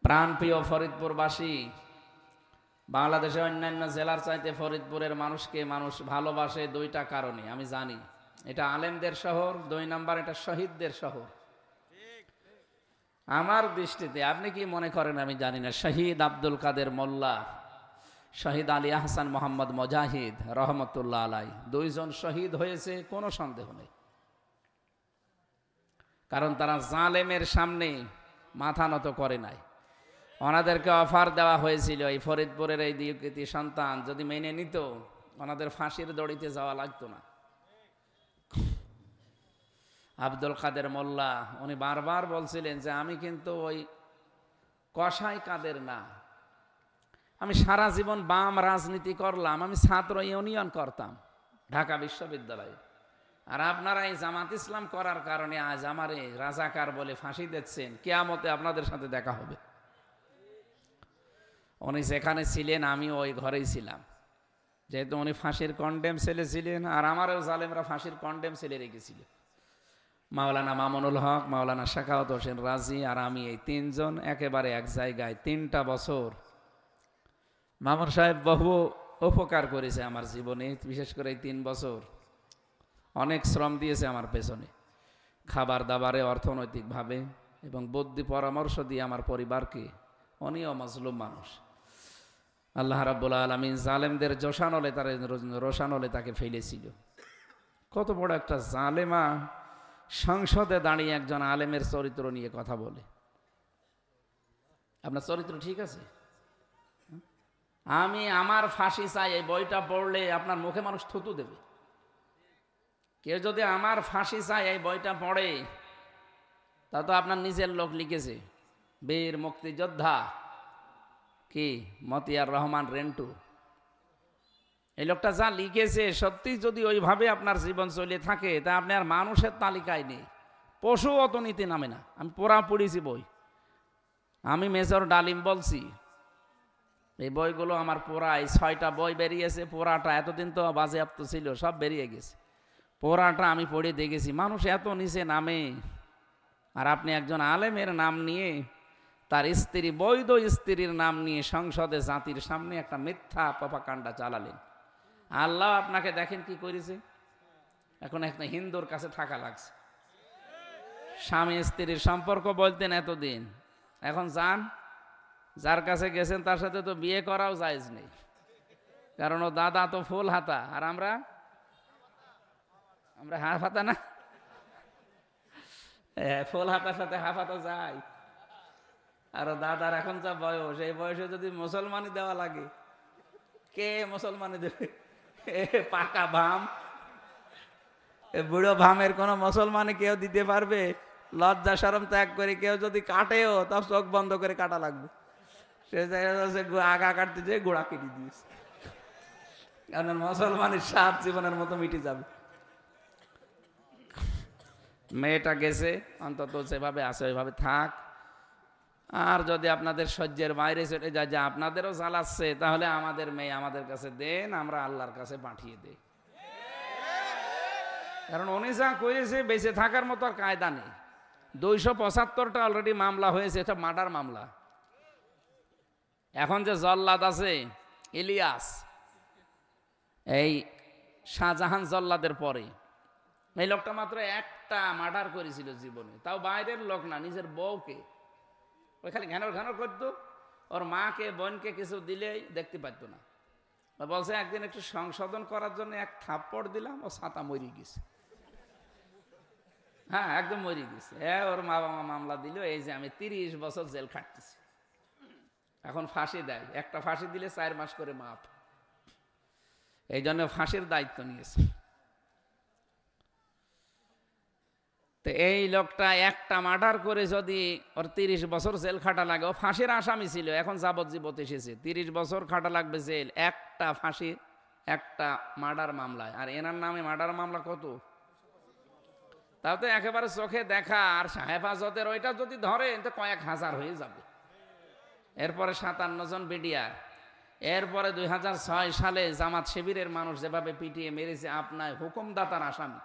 প্রাণপ্রিয় ফরিদপুরবাসী, বাংলাদেশের অন্যান্য জেলার চাইতে ফরিদপুরের মানুষকে মানুষ ভালোবাসে দুইটা কারণে আমি জানি। এটা আলেমদের শহর, 2 নাম্বার এটা শহীদদের শহর। আমার দৃষ্টিতে আপনি কি মনে করেন আমি জানি না, শহীদ আব্দুল কাদের মোল্লা, শহীদ আলী আহসান মোহাম্মদ মুজাহিদ রহমতুল্লাহ আলাই, 2 জন শহীদ হয়েছে, কোনো সন্দেহ নেই। কারণ তারা জালেমের সামনে মাথা নত করে নাই। ওনাদেরকে অফার দেওয়া হয়েছিল এই ফরিদপুরের এই 2 কৃতি সন্তান যদি মেনে নিত, ওনাদের ফাঁসির দড়িতে যাওয়া লাগতো না। আব্দুল কাদের মোল্লা উনি বারবার বলছিলেন যে আমি কিন্তু ওই কসাই কাদের না, আমি সারা জীবন বাম রাজনীতি করলাম, আমি ছাত্র ইউনিয়ন করতাম ঢাকা বিশ্ববিদ্যালয়ে, আর আপনারা এই জামাত ইসলাম করার কারণে আজ আমারে রাজাকার বলে ফাঁসি দিচ্ছেন, কিয়ামতে আপনাদের সাথে দেখা হবে। উনি যেখানে ছিলেন আমি ওই ঘরেই ছিলাম, যেহেতু উনি ফাঁসির কন্ডেম ছেলে ছিলেন, আর আমারও জালেমরা ফাঁসির কন্ডেম ছেলে রেখেছিল। মাওলানা মামুনুল হক, মাওলানা শাখাওয়াত হোসেন রাজি আর আমি, এই 3 জন একেবারে এক জায়গায় 3টা বছর। মামুন সাহেব বহু উপকার করেছে আমার জীবনে, বিশেষ করে এই 3 বছর অনেক শ্রম দিয়েছে আমার পেছনে, খাবার দাবারে, অর্থনৈতিকভাবে এবং বুদ্ধি পরামর্শ দিয়ে আমার পরিবারকে। উনিও মাজলুম মানুষ। আল্লাহ রাব্বুল আলামিন জালেমদের জোশানলে তার রোশানলে তাকে ফেলেছিল। কত বড় একটা জালেমা সংসদে দাঁড়িয়ে একজন আলেমের চরিত্র নিয়ে কথা বলে। আপনার চরিত্র ঠিক আছে? আমি আমার ফাঁসি চাই এই বইটা পড়লে আপনার মুখে মানুষ থুতু দেবে। কেউ যদি আমার ফাঁসি চাই এই বইটা পড়ে, তা তো আপনার নিজের লোক লিখেছে, বীর মুক্তিযোদ্ধা কি মতিয়ার রহমান রেন্টু। এই লোকটা যা লিখেছে সত্যি যদি ওইভাবে আপনার জীবন চলে থাকে, তা আপনি আর মানুষের তালিকায় নেই, পশু অত নীতি নামে না। আমি পড়া পড়েছি বই, আমি মেজর ডালিম বলছি, এই বইগুলো আমার পড়ায় 6টা বই বেরিয়েছে, পড়াটা এতদিন তো বাজেয়াপ্ত ছিল, সব বেরিয়ে গেছে। পড়াটা আমি পড়ে দেখেছি, মানুষ এত নিচে নামে। আর আপনি একজন আলেমের নাম নিয়ে, তার স্ত্রী, বৈধ স্ত্রীর নাম নিয়ে সংসদে জাতির সামনে একটা মিথ্যা প্রপাগান্ডা চালালেন। আল্লাহ আপনাকে দেখেন কি করেছে, এখন একটা হিন্দুর কাছে থাকা লাগছে। স্বামী স্ত্রীর সম্পর্ক বলতেন এতদিন, এখন যান, যার কাছে গেছেন তার সাথে তো বিয়ে করাও জায়েজ নেই, কারণ ও দাদা তো ফুল হাতা, আর আমরা হাফ হাতা না। ফুল হাতার সাথে হাফ হাতা যায়। আর দাদার এখন যা বয়স, এই বয়সে যদি মুসলমানি দেওয়া লাগে, কে মুসলমানি দেবে? পাকা ভাম, বুড়ো ভামের কোন মুসলমানি কেউ দিতে পারবে? লজ্জা শরম ত্যাগ করে কেউ যদি কাটেও, তার চোখ বন্ধ করে কাটা লাগবে। সে আগা কাটতে যেয়ে গোড়া কেটে দিয়েছে, কারণ মুসলমানের সাত জীবনের মতো মিটে যাবে। মেয়েটা গেছে, অন্তত যেভাবে আছে ওইভাবে থাক। আর যদি আপনাদের সহ্যের বাইরে চলে যায়, যে আপনাদেরও জ্বালাচ্ছে, তাহলে আমাদের মেয়ে আমাদের কাছে দেন, আমরা আল্লাহর কাছে পাঠিয়ে দেই। কারণ উনি যা করেছে বেঁচে থাকার মতো আর কায়দা নেই। 275টা অলরেডি মামলা হয়েছে, এটা মার্ডার মামলা। এখন যে জল্লাদ আছে ইলিয়াস, এই শাহজাহান জল্লাদের পরে এই লোকটা মাত্র একটা মার্ডার করেছিল জীবনে, তাও বাইরের লোক না, নিজের বউকে। ওই খালি ঘ্যানর ঘ্যানর করতো, ওর মাকে বোনকে কিছু দিলেই দেখতে পারত না। বলছে একদিন একটু সংশোধন করার জন্য এক থাপ্পড় দিলাম, ও ছাতা মরে গেছে। হ্যাঁ, একদম মরে গেছে। ওর মা বাবা মামলা দিল, এই যে আমি 30 বছর জেল খাটতেছি। এখন ফাঁসি দেয়, একটা ফাঁসি দিলে 4 মাস করে মাপ। এই জন্য ফাঁসির দায়িত্ব নিয়েছে। তো এই লোকটা একটা মার্ডার করে যদি ওর 30 বছর জেল খাটা লাগে, ও ফাঁসির আসামি ছিল, এখন যাবজ্জীবন এসেছে, 30 বছর খাটা লাগবে জেল, একটা ফাঁসি, একটা মার্ডার মামলায়। আর এনার নামে মার্ডার মামলা কত, তাও তো একেবারে চোখে দেখা। আর হেফাজতের ওইটা যদি ধরে তো কয়েক হাজার হয়ে যাবে। এরপরে 57 জন বিডিআর, এরপরে 2006 সালে জামাত শিবিরের মানুষ যেভাবে পিটিয়ে মেরেছে আপনার হুকুমদাতার আসামি,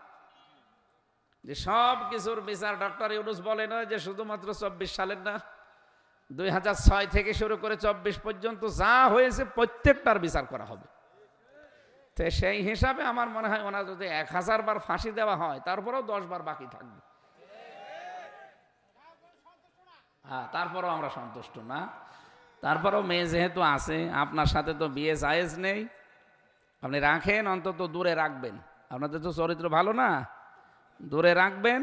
যে সব কিছুর বিচার ডক্টর ইউনূস বলে না যে শুধুমাত্র 24 সালের না, 2006 থেকে শুরু করে 24 পর্যন্ত যা হয়েছে প্রত্যেকটার বিচার করা হবে। তো সেই হিসাবে আমার মনে হয় ওনার যদি 1000 বার ফাঁসি দেওয়া হয় তারপরেও 10 বার বাকি থাকবে। হ্যাঁ, তারপরেও আমরা সন্তুষ্ট না। তারপরেও মেয়ে যেহেতু আছে, আপনার সাথে তো বিয়ে জায়েজ নেই, আপনি রাখেন, অন্তত দূরে রাখবেন। আপনাদের তো চরিত্র ভালো না, দূরে রাখবেন।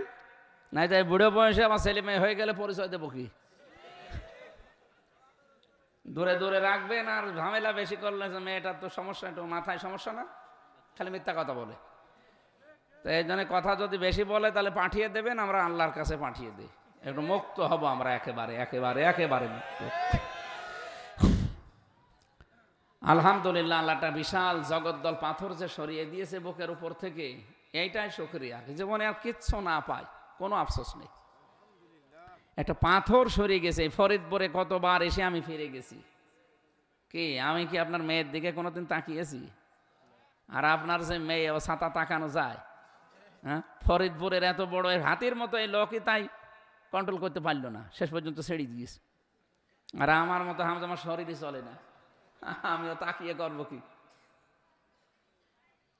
নাই তাই বুড়ো বয়সে আমার ছেলে মেয়ে হয়ে গেলে পরিচয় দেবো কি? দূরে দূরে রাখবেন। আর ঝামেলা বেশি করলে মেয়েটার তো সমস্যা, একটু মাথায় সমস্যা না, খালি মিথ্যা কথা বলে। তো এই জন্য কথা যদি বেশি বলে তাহলে পাঠিয়ে দেবেন, আমরা আল্লাহর কাছে পাঠিয়ে দিই, একটু মুক্ত হব আমরা, একেবারে একেবারে একেবারে মুক্ত। আলহামদুলিল্লাহ, আল্লাহটা বিশাল জগদ্দল পাথর যে সরিয়ে দিয়েছে বুকের উপর থেকে, এইটাই শুকরিয়া। জীবনে আর কিচ্ছু না পাই, কোনো আফসোস নেই। একটা পাথর সরিয়ে গেছে। ফরিদপুরে কতবার এসে আমি ফিরে গেছি। কি আমি কি আপনার মেয়ের দিকে কোনোদিন তাকিয়েছি? আর আপনার যে মেয়ে, ও ছাতা তাকানো যায়? হ্যাঁ, ফরিদপুরের এত বড় হাতির মতো এই লোকই তাই কন্ট্রোল করতে পারলো না, শেষ পর্যন্ত ছেড়ে দিয়েছে। আর আমার মতো আমার শরীরই চলে না, আমিও তাকিয়ে করবো কি?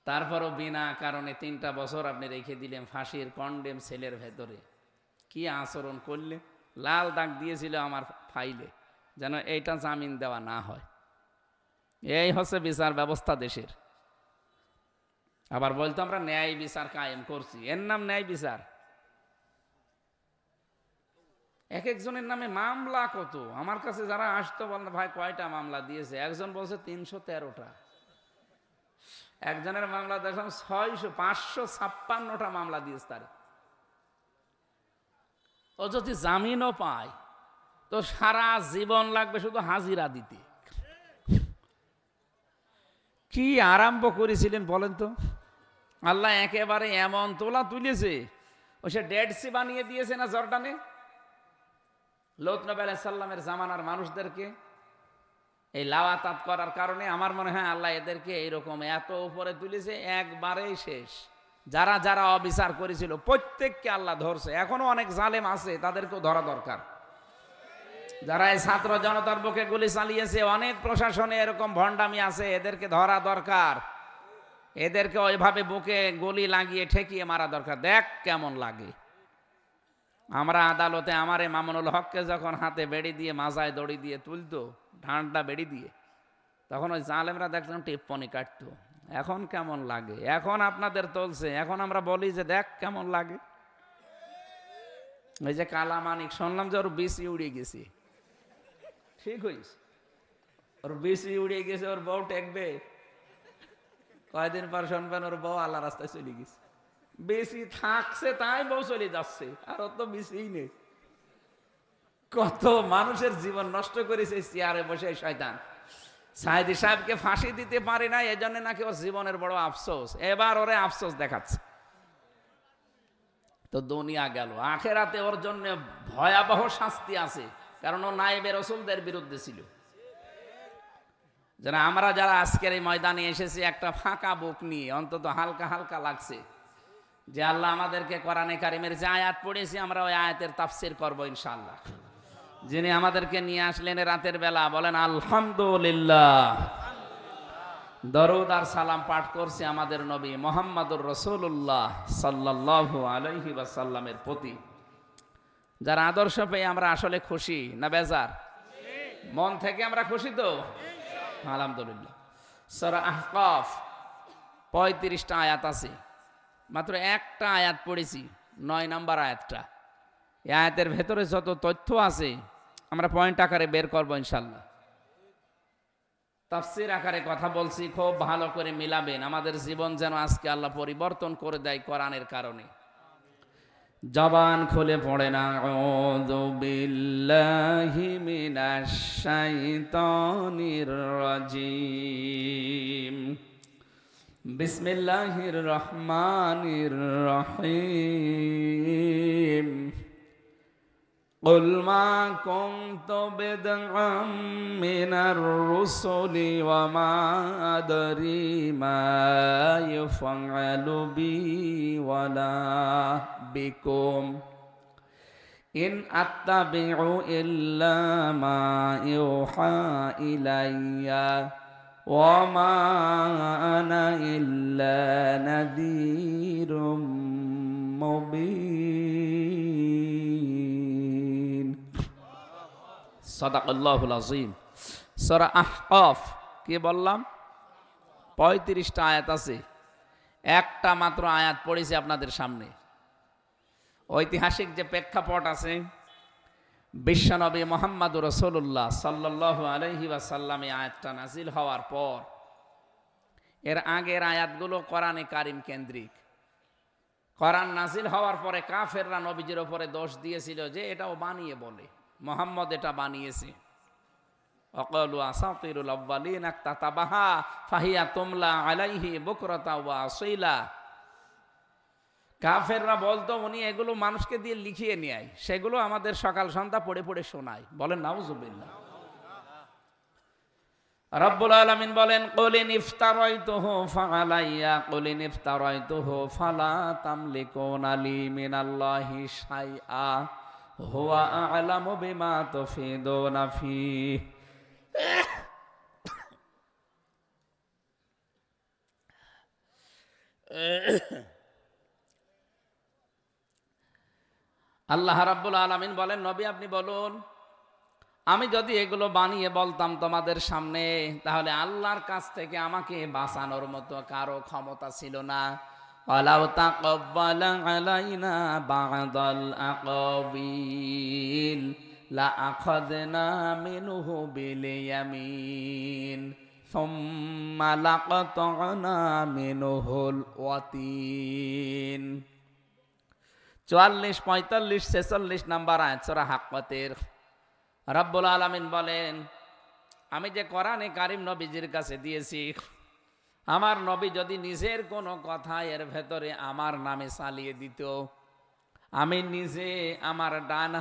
তারপরও বিনা কারণে 3টা বছর আপনি রেখে দিলেন ফাঁসির কন্ডেম সেলের ভেতরে। কি আচরণ করলে! লাল দাগ দিয়েছিল আমার ফাইলে, যেন এইটা জামিন দেওয়া না হয়। এই হচ্ছে বিচার ব্যবস্থা দেশের। আবার বলতো আমরা ন্যায় বিচার কায়েম করছি, এর নাম ন্যায় বিচার? এক একজনের নামে মামলা কত! আমার কাছে যারা আসতো বলতো ভাই কয়টা মামলা দিয়েছে, একজন বলছে 313টা, একজনের মামলা দেখলাম 556টা মামলা দিয়েছে তার। ও যদি জামিনও পায় তো সারা জীবন লাগবে শুধু হাজিরা দিতে। কি আরম্ভ করেছিলেন বলেন তো? আল্লাহ একেবারে এমন তোলা তুলেছে, ও সে ডেড সি বানিয়ে দিয়েছে না জর্ডানে, লূত নবী আলাইহিস সালামের জামানার মানুষদেরকে এই লাওয়াতাত করার কারণে। আমার মনে হয় আল্লাহ এদেরকে এইরকম এত উপরে তুলেছে, একবারেই শেষ। যারা যারা অবিচার করেছিল প্রত্যেককে আল্লাহ ধরছে। এখনো অনেক জালেম আছে, তাদেরকেও ধরা দরকার। যারা এই ছাত্র জনতার বুকে গুলি চালিয়েছে, অনেক প্রশাসনে এরকম ভণ্ডামি আছে, এদেরকে ধরা দরকার। এদেরকে ওইভাবে বুকে গুলি লাগিয়ে ঠেকিয়ে মারা দরকার। দেখ কেমন লাগে। আমরা আদালতে আমারে মামুনুল হককে যখন হাতে বেড়ি দিয়ে মাজায় দড়ি দিয়ে তুলতো, ঢাঁড়টা বেড়ি দিয়ে, তখন ওই জালেমরা দেখলাম টিপ্পনি কাটতো। এখন কেমন লাগে? এখন আপনাদের তুলছে, এখন আমরা বলি যে দেখ কেমন লাগে। ওই যে কালামানিক শুনলাম যে ওর বিসি উড়িয়ে গেছে। ঠিক হয়েছে, ওর বিসি উড়িয়ে গেছে, ওর বউ টেকবে। কয়দিন পর শুনবেন ওর বউ আল্লাহ রাস্তায় চলে গেছে। বেশি থাকছে তাই বউ চলে যাচ্ছে, আর অত বেশি নেই। কত মানুষের জীবন নষ্ট করেছে চেয়ারে বসে শয়তান। সাইদি সাহেবকে ফাঁসি দিতে পারে না, এই জন্য নাকি ওর জীবনের বড় আফসোস। এবার ওরে আফসোস দেখাচ্ছে। তো দুনিয়া গেল, আখেরাতে ওর জন্য ভয়াবহ শাস্তি আছে, কারণ ও নায়েবে রাসূলদের বিরুদ্ধে ছিল। যারা আমরা যারা আজকের এই ময়দানে এসেছি একটা ফাঁকা বুক নিয়ে, অন্তত হালকা হালকা লাগছে যে আল্লাহ আমাদেরকে কোরআনে কারিমের যে আয়াত পড়েছি আমরা ওই আয়াতের তাফসীর করব ইনশাআল্লাহ। যিনি আমাদেরকে নিয়ে আসলেন রাতের বেলা, বলেন আলহামদুলিল্লাহ। দরুদ আর সালাম পাঠ করছি আমাদের নবী মুহাম্মদুর রাসূলুল্লাহ সাল্লাল্লাহু আলাইহি ওয়াসাল্লামের প্রতি, যার আদর্শ পেয়ে আমরা আসলে খুশি না বেজার? মন থেকে আমরা খুশি তো? আলহামদুলিল্লাহ। সূরা আহকাফ 35টা আয়াত আছে, মাত্র একটা আয়াত পড়েছি, 9 নম্বর আয়াতটা। এই আয়াতের ভেতরে যত তথ্য আছে আমরা পয়েন্ট আকারে বের করবো ইনশাল্লাহ। তাফসীর আকারে কথা বলছি, খুব ভালো করে মিলাবেন। আমাদের জীবন যেন আজকে আল্লাহ পরিবর্তন করে দেয় কোরআনের কারণে। জবান খুলে পড়ে না আউযু বিল্লাহি মিনাশ শাইতানির রাজিম, বিসমিল্লাহির রহমানির রহিম। قل ما كنت بدعا من الرسل وما أدري ما يفعل بي ولا بكم ইন আত্তাবিউ ইল্লা মা ইউহা ইলাইয়া ওয়া মা আনা ইল্লা নাযীরুম মুবিন। সাদাকাল্লাহুল আযীম। সূরা আহকাফ কি বললাম 35টা আয়াত আছে, একটা মাত্র আয়াত পড়েছি আপনাদের সামনে। ঐতিহাসিক যে প্রেক্ষাপট আছে, বিশ্বনবী মুহাম্মদুর রাসূলুল্লাহ সাল্লাল্লাহু আলাইহি ওয়াসাল্লাম এই আয়াতটা নাজিল হওয়ার পর এর আগের আয়াতগুলো কোরআনে কারিম কেন্দ্রিক। কোরআন নাজিল হওয়ার পরে কাফেররা নবীজির উপরে দোষ দিয়েছিল যে এটাও বানিয়ে বলে, মুহাম্মদ এটা বানিয়েছে। ওয়াকালু আসাতিরুল আউয়ালিন ইকতাতাবাহা ফাহিয়া তুমলা আলাইহি বুকরাতা ওয়া আসীলা। কাফেররা বলতো উনি এগুলো মানুষকে দিয়ে লিখিয়ে নেয়, সেগুলো আমাদের সকাল সন্ধ্যা পড়ে পড়ে শোনায়। বলেন নাউজুবিল্লাহ। রব্বুল আলামিন বলেন কুলিন ইফতারাইতুহু ফাআলাইয়া কুলিন ইফতারাইতুহু ফালা তামলিকুনা লি মিনাল্লাহি শাইআ হুয়া আ'লামু বিমা তুফিদুনা ফীহি। আল্লাহ রাব্বুল আলামিন বলেন নবী আপনি বলুন, আমি যদি এগুলো বানিয়ে বলতাম তোমাদের সামনে, তাহলে আল্লাহর কাছ থেকে আমাকে বাঁচানোর মতো কারো ক্ষমতা ছিল না। ওয়ালাউ তাকাব্বালা আলাইনা বা'দাল আকাবিল লা আখাযনা মিনহু বিল ইয়ামিন সুম্মা লাকাতা'না মিনহুল ওয়াতিন। 44, 45, 46 নাম্বার আয়াত সূরা হাক্কাতের। রব্বুল আলামিন বলেন আমি যে কোরআনে কারিম নবীজির কাছে দিয়েছি, আমার নবী যদি নিজের কোনো কথা এর ভেতরে আমার নামে চালিয়ে দিত, আমি নিজে আমার ডান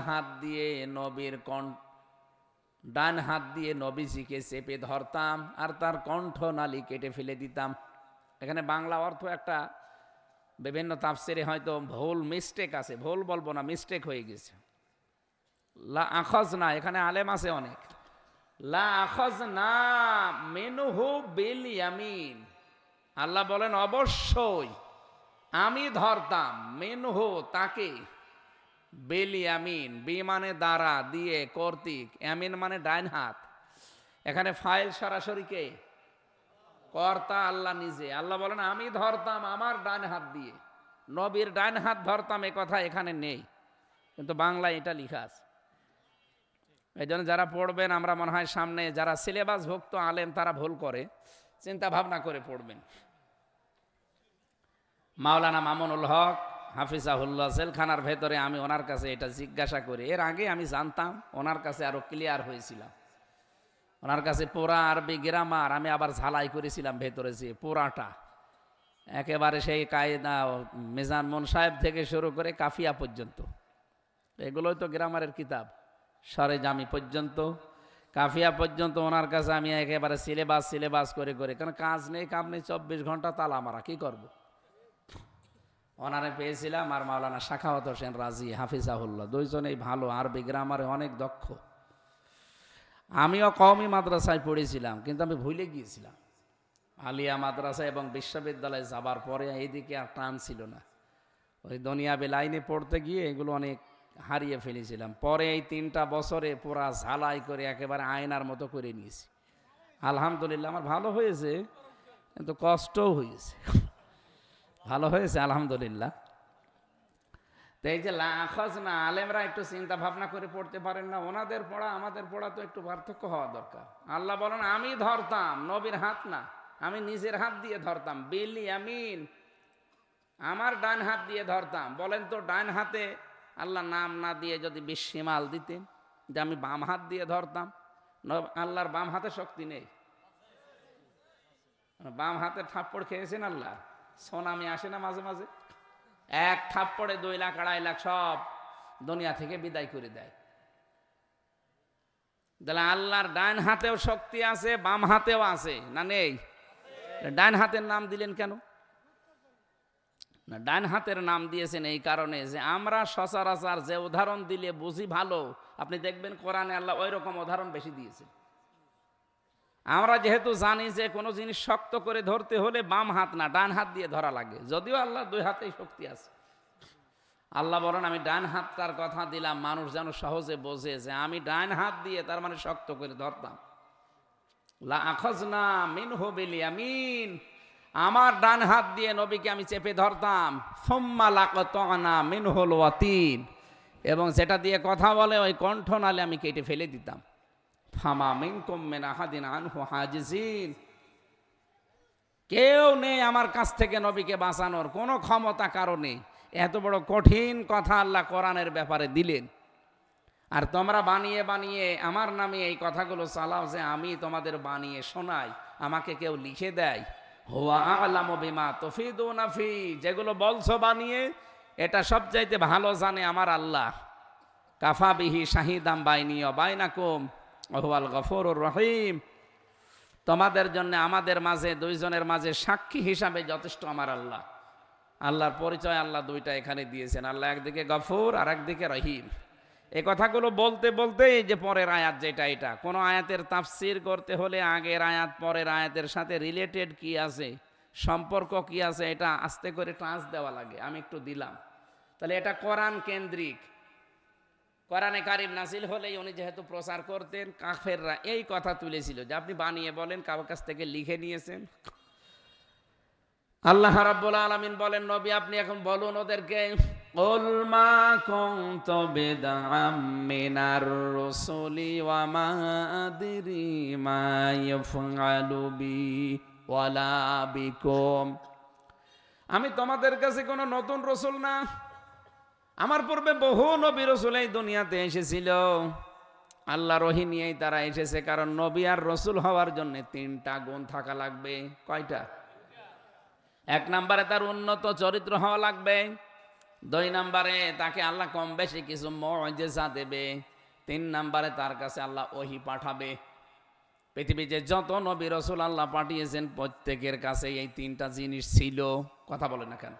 হাত দিয়ে নবীজিকে চেপে ধরতাম আর তার কণ্ঠনালী কেটে ফেলে দিতাম। এখানে বাংলা অর্থ একটা বিভিন্ন তাফসিরে হয়তো ভুল মিস্টেক আছে, ভুল বলবো না, মিস্টেক হয়ে গেছে। লা আখাযনা, এখানে আলেম আছে অনেক। লা আখাযনা মিনহু বিল ইয়ামিন, আল্লাহ বলেন অবশ্যই আমি ধরতাম মিনহু তাকে, বিল ইয়ামিন বি মানে দ্বারা, দিয়ে কর্তৃক, ইয়ামিন মানে ডাইন হাত। এখানে ফাইল সরাসরি কে? কর্তা আল্লাহ নিজে। আল্লাহ বলেন আমি ধরতাম আমার ডান হাত দিয়ে, নবীর ডান হাত ধরতাম, এ কথা এখানে নেই, কিন্তু বাংলায় এটা লেখা আছে। এই জন্য যারা পড়বেন, আমরা মনে হয় সামনে যারা সিলেবাস ভুক্ত আলেম তারা ভুল করে, চিন্তা ভাবনা করে পড়বেন। মাওলানা মামুনুল হক হাফিজাহুল্লাহ জেলখানার ভেতরে আমি ওনার কাছে এটা জিজ্ঞাসা করি, এর আগে আমি জানতাম, ওনার কাছে আরো ক্লিয়ার হয়েছিলাম। ওনার কাছে পুরা আরবি গ্রামার আমি আবার ঝালাই করেছিলাম ভেতরে, যে পুরাটা একেবারে সেই কায়দা মিজান মুন সাহেব থেকে শুরু করে কাফিয়া পর্যন্ত, এগুলোই তো গ্রামারের কিতাব, সরে জামি পর্যন্ত, কাফিয়া পর্যন্ত ওনার কাছে আমি একেবারে সিলেবাস করে করে, কারণ কাজ নেই কাম নেই, 24 ঘন্টা তালা মারা, কি করব। ওনারে পেয়েছিলাম আর মাওলানা শাখাওয়াত হোসেন রাজি হাফিজাহুল্লাহ, দুইজনেই ভালো, আরবি গ্রামারে অনেক দক্ষ। আমিও কওমি মাদ্রাসায় পড়েছিলাম, কিন্তু আমি ভুলে গিয়েছিলাম। আলিয়া মাদ্রাসা এবং বিশ্ববিদ্যালয়ে যাবার পরে এইদিকে আর টান ছিল না, ওই দুনিয়াবি লাইনে পড়তে গিয়ে এগুলো অনেক হারিয়ে ফেলেছিলাম। পরে এই 3টা বছরে পুরা ঝালাই করে একেবারে আয়নার মতো করে নিয়েছি। আলহামদুলিল্লাহ আমার ভালো হয়েছে, কিন্তু কষ্টও হয়েছে। ভালো হয়েছে আলহামদুলিল্লাহ। তো এই যে লা আখাযনা, আলেমরা একটু চিন্তা ভাবনা করে পড়তে পারেন না? ওনাদের পড়া আমাদের পড়া তো একটু পার্থক্য হওয়া দরকার। আল্লাহ বলেন আমি ধরতাম, নবীর হাত না, আমি নিজের হাত দিয়ে ধরতাম, বিল ইয়ামিন, আমার ডান হাত দিয়ে ধরতাম। বলেন তো ডান হাতে আল্লাহ নাম না দিয়ে যদি বিশ্বমাল দিতেন যে আমি বাম হাত দিয়ে ধরতাম, আল্লাহর বাম হাতে শক্তি নেই। বাম হাতে থাপ্পড় খেয়েছেন আল্লাহ, সোনামি আসে না মাঝে মাঝে, এক থাপ্পড়ে 2 লাখ 2.5 লাখ সব দুনিয়া থেকে বিদায় করে দেয়। তাহলে আল্লাহর ডান হাতেও শক্তি আছে, বাম হাতেও আছে, না নেই? ডান হাতের নাম দিলেন কেন? না, ডান হাতের নাম দিয়েছেন এই কারণে যে আমরা সচরাচর যে উদাহরণ দিলে বুঝি ভালো, আপনি দেখবেন কোরআনে আল্লাহ ওই রকম উদাহরণ বেশি দিয়েছেন। আমরা যেহেতু জানি যে কোনো জিনিস শক্ত করে ধরতে হলে বাম হাত না ডান হাত দিয়ে ধরা লাগে, যদিও আল্লাহ দুই হাতেই শক্তি আছে। আল্লাহ বলেন আমি ডান হাতটার কথা দিলাম, মানুষ যেন সহজে বোঝে যে আমি ডান হাত দিয়ে তার মানে শক্ত করে ধরতাম। লা আখাযনা মিনহু বিল ইয়ামিন, আমার ডান হাত দিয়ে নবীকে আমি চেপে ধরতাম। সুম্মা লাকাতানা মিনহুল ওয়াতিন, এবং যেটা দিয়ে কথা বলে ওই কণ্ঠনালে আমি কেটে ফেলে দিতাম। ফামা মিনকুম মিন আহাদিন আনহু হাজিজিন, কেউ নেই আমার কাছ থেকে নবীকে বাঁচানোর কোনো ক্ষমতা কারো নেই। এত বড় কঠিন কথা আল্লাহ কোরআনের ব্যাপারে দিলেন, আর তোমরা বানিয়ে বানিয়ে আমার নামে এই কথাগুলো চালাও যে আমি তোমাদের বানিয়ে শোনাই, আমাকে কেউ লিখে দেয়। হুয়া আ'লামু বিমা তুফিদুনা ফি, যেগুলো বলছো বানিয়ে এটা সবচাইতে ভালো জানে আমার আল্লাহ। কাফা বিহি শাহিদাম বাইনি ওয়া বাইনাকুম ওয়া হুয়াল গফুরুর রহিম, তোমাদের জন্য আমাদের মাঝে দুইজনের মাঝে সাক্ষী হিসাবে যথেষ্ট আমার আল্লাহ। আল্লাহর পরিচয় আল্লাহ দুইটা এখানে দিয়েছেন, আল্লাহ একদিকে গফুর আর একদিকে রহিম। এই কথাগুলো বলতে বলতে এই যে পরের আয়াত যেটা, এটা কোনো আয়াতের তাফসির করতে হলে আগের আয়াত পরের আয়াতের সাথে রিলেটেড কি আছে, সম্পর্ক কি আছে, এটা আস্তে করে টাচ দেওয়া লাগে। আমি একটু দিলাম, তাহলে এটা কোরআন কেন্দ্রিক। কোরআনে কারিম নাজিল হলেই উনি যেহেতু প্রচার করতেন, কাফেররা এই কথা তুলেছিল যে আপনি বানিয়ে বলেন, কারো কাছ থেকে লিখে নিয়েছেন। আল্লাহ রাব্বুল আলামিন বলেন নবী আপনি এখন বলুন ওদেরকে, কুল মা কুনতু বিদআম মিনার রাসূলি ওয়া মা আদরি মা ইয়াফআলু বি ওয়ালা বিকুম, আমি তোমাদের কাছে কোনো নতুন রসুল না, আমার পূর্বে বহু নবী রসুল এই দুনিয়াতে এসেছিল, আল্লাহর ওহী নিয়েই তারা এসেছে। কারণ নবী আর রসুল হওয়ার জন্য তিনটা গুণ থাকা লাগবে। কয়টা? এক নম্বরে তার উন্নত চরিত্র হওয়া লাগবে, দুই নম্বরে তাকে আল্লাহ কম বেশি কিছু মুজিজা দেবে, তিন নম্বরে তার কাছে আল্লাহ ওহী পাঠাবে। পৃথিবীতে যত নবী রসুল আল্লাহ পাঠিয়েছেন প্রত্যেকের কাছে এই তিনটা জিনিস ছিল। কথা বলে না কেন?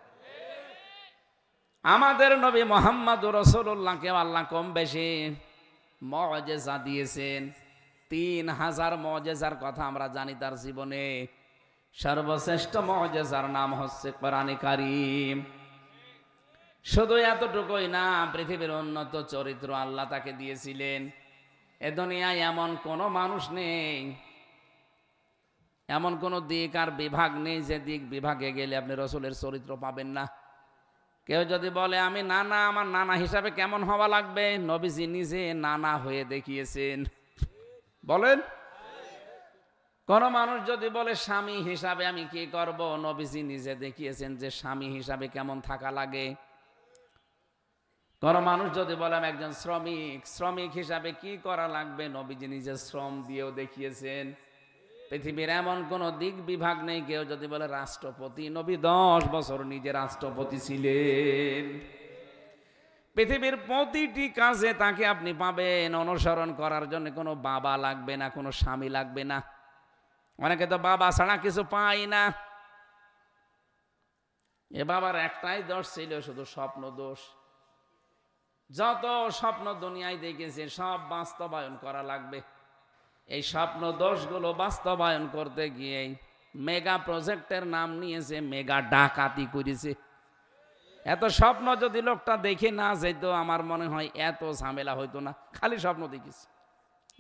আমাদের নবী মুহাম্মদুর রাসূলুল্লাহকে আল্লাহ কম বেশি মুজিজা দিয়েছেন। 3000 মুজিজার কথা আমরা জানি তার জীবনে। সর্বশ্রেষ্ঠ মুজিজার নাম হচ্ছে কোরআনে কারীম। শুধু এতটুকুই না, পৃথিবীর উন্নত চরিত্র আল্লাহ তাকে দিয়েছিলেন। এ দুনিয়ায় এমন কোনো মানুষ নেই, এমন কোনো দিক আর বিভাগ নেই যে দিক বিভাগে গেলে আপনি রসুলের চরিত্র পাবেন না। কেউ যদি বলে আমি নানা, আমার নানা হিসাবে কেমন হওয়া লাগবে, নবীজি নিজে নানা হয়ে দেখিয়েছেন। বলেন, কোন মানুষ যদি বলে স্বামী হিসাবে আমি কি করব, নবীজি নিজে দেখিয়েছেন যে স্বামী হিসাবে কেমন থাকা লাগে। কোন মানুষ যদি বলে আমি একজন শ্রমিক, শ্রমিক হিসাবে কি করা লাগবে, নবীজি নিজে শ্রম দিয়েও দেখিয়েছেন। পৃথিবীর এমন কোন দিক বিভাগ নেই। কেউ যদি বলে রাষ্ট্রপতি, নবী 10 বছর নিজে রাষ্ট্রপতি ছিলেন। পৃথিবীর প্রতিটি কাজে তাকে আপনি পাবেন। অনুসরণ করার জন্য কোনো বাবা লাগবে না, কোনো স্বামী লাগবে না। অনেকে তো বাবা ছাড়া কিছু পায় না। এ বাবার একটাই দোষ ছিল, শুধু স্বপ্ন দোষ। যত স্বপ্ন দুনিয়ায় দেখেছে সব বাস্তবায়ন করা লাগবে। এই স্বপ্ন দোষগুলো বাস্তবায়ন করতে গিয়ে মেগা প্রজেক্টের নাম নিয়েছে, মেগা ডাকাতি করেছে। এত স্বপ্ন যদি লোকটা দেখে না যেত, আমার মনে হয় এত ঝামেলা হইতো না। খালি স্বপ্ন দেখিস,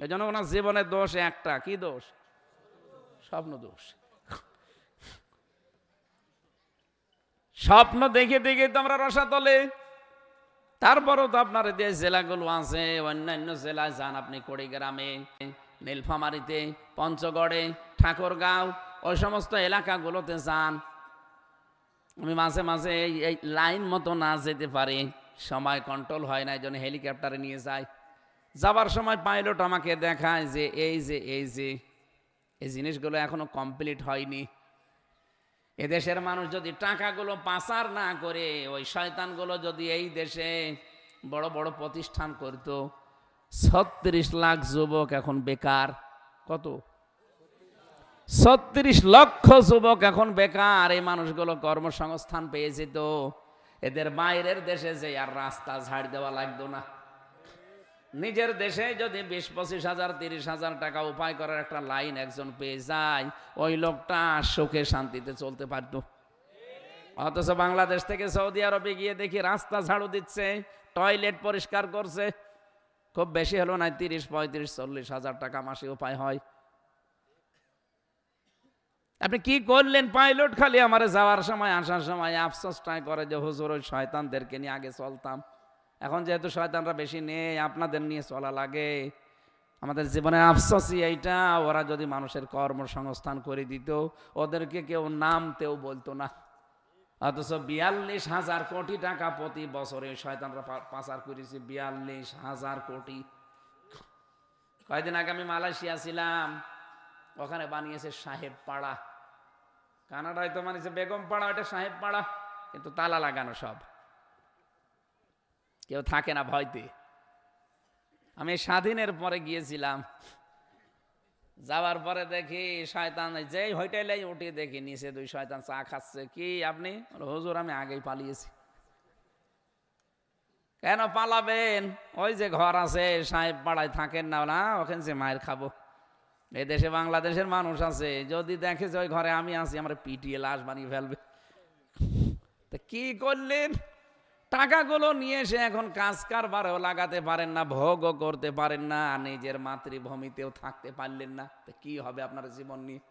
এই জন্য ওনার জীবনের দোষ একটা। কি দোষ? স্বপ্ন দোষ। স্বপ্ন দেখে দেখে তোমরা রসাতলে। তারপরও তো আপনার যে জেলাগুলো আছে, অন্যান্য জেলায় যান আপনি, কুড়িগ্রামে, নীলফামারীতে, পঞ্চগড়ে, ঠাকুরগাঁও, ওই সমস্ত এলাকাগুলোতে যান। আমি মাঝে মাঝে এই লাইন মতো না যেতে পারি, সময় কন্ট্রোল হয় না, এই জন্য হেলিকপ্টারে নিয়ে যায়। যাবার সময় পাইলট আমাকে দেখায় যে এই জিনিসগুলো এখনো কমপ্লিট হয়নি। এদেশের মানুষ যদি টাকাগুলো পাচার না করে, ওই শয়তানগুলো যদি এই দেশে বড় বড় প্রতিষ্ঠান করত, 36 লাখ যুবক এখন বেকার। কত? 36 লক্ষ যুবক এখন বেকার। এই মানুষগুলো কর্মসংস্থান পেয়েছে, তো এদের বাইরের দেশে যে আর রাস্তা ঝাড় দেওয়া লাগতো না। নিজের দেশে যদি 20-25 হাজার 30 হাজার টাকা উপায় করার একটা লাইন একজন পেয়ে যায়, ওই লোকটা সুখে শান্তিতে চলতে পারত। অথচ বাংলাদেশ থেকে সৌদি আরবে গিয়ে দেখি রাস্তা ঝাড়ু দিচ্ছে, টয়লেট পরিষ্কার করছে, খুব বেশি হলো না 30-35-40 হাজার টাকা মাসে উপায় হয়। আপনি কি করলেন? পাইলট খালি আমার যাওয়ার সময় আসার সময় আফসোসটাই করে যে হুজুর ওই শয়তানদেরকে নিয়ে আগে চলতাম, এখন যেহেতু শয়তানরা বেশি নেই, আপনাদের নিয়ে চলা লাগে। আমাদের জীবনে আফসোসই এইটা, ওরা যদি মানুষের কর্মসংস্থান করে দিত, ওদেরকে কেউ নামতেও বলতো না। অথচ 42,000 কোটি টাকা প্রতি বছরে শয়তানরা পাচার করেছে। 42,000 কোটি। কয়েকদিন আগে আমি মালয়েশিয়া ছিলাম, ওখানে বানিয়েছে সাহেব পাড়া। কানাডায় তো বানিয়েছে বেগম পাড়া, ওটা সাহেব পাড়া, কিন্তু তালা লাগানো, সব কেউ থাকে না ভয়তে। আমি স্বাধীনের পরে গিয়েছিলাম, যাওয়ার পরে দেখি শয়তান যেই হোটেলে উঠে দেখি নিচে 2 শয়তান চা খাচ্ছে। কি আপনি? হুজুর আমি আগেই পালিয়েছি। কেন পালাবেন? ওই যে ঘর আছে সাহেব পাড়ায়, থাকেন না? না, ওখানে যে মায়ের খাবো। এই দেশে বাংলাদেশের মানুষ আছে, যদি দেখে যে ওই ঘরে আমি আছি, আমার পিটিয়ে লাশ বানিয়ে ফেলবে। তা কি করলেন? টাকাগুলো নিয়ে এসে এখন কাজ কারবারেও লাগাতে পারেন না, ভোগও করতে পারেন না, নিজের মাতৃভূমিতেও থাকতে পারলেন না। তা কি হবে আপনার জীবন নিয়ে?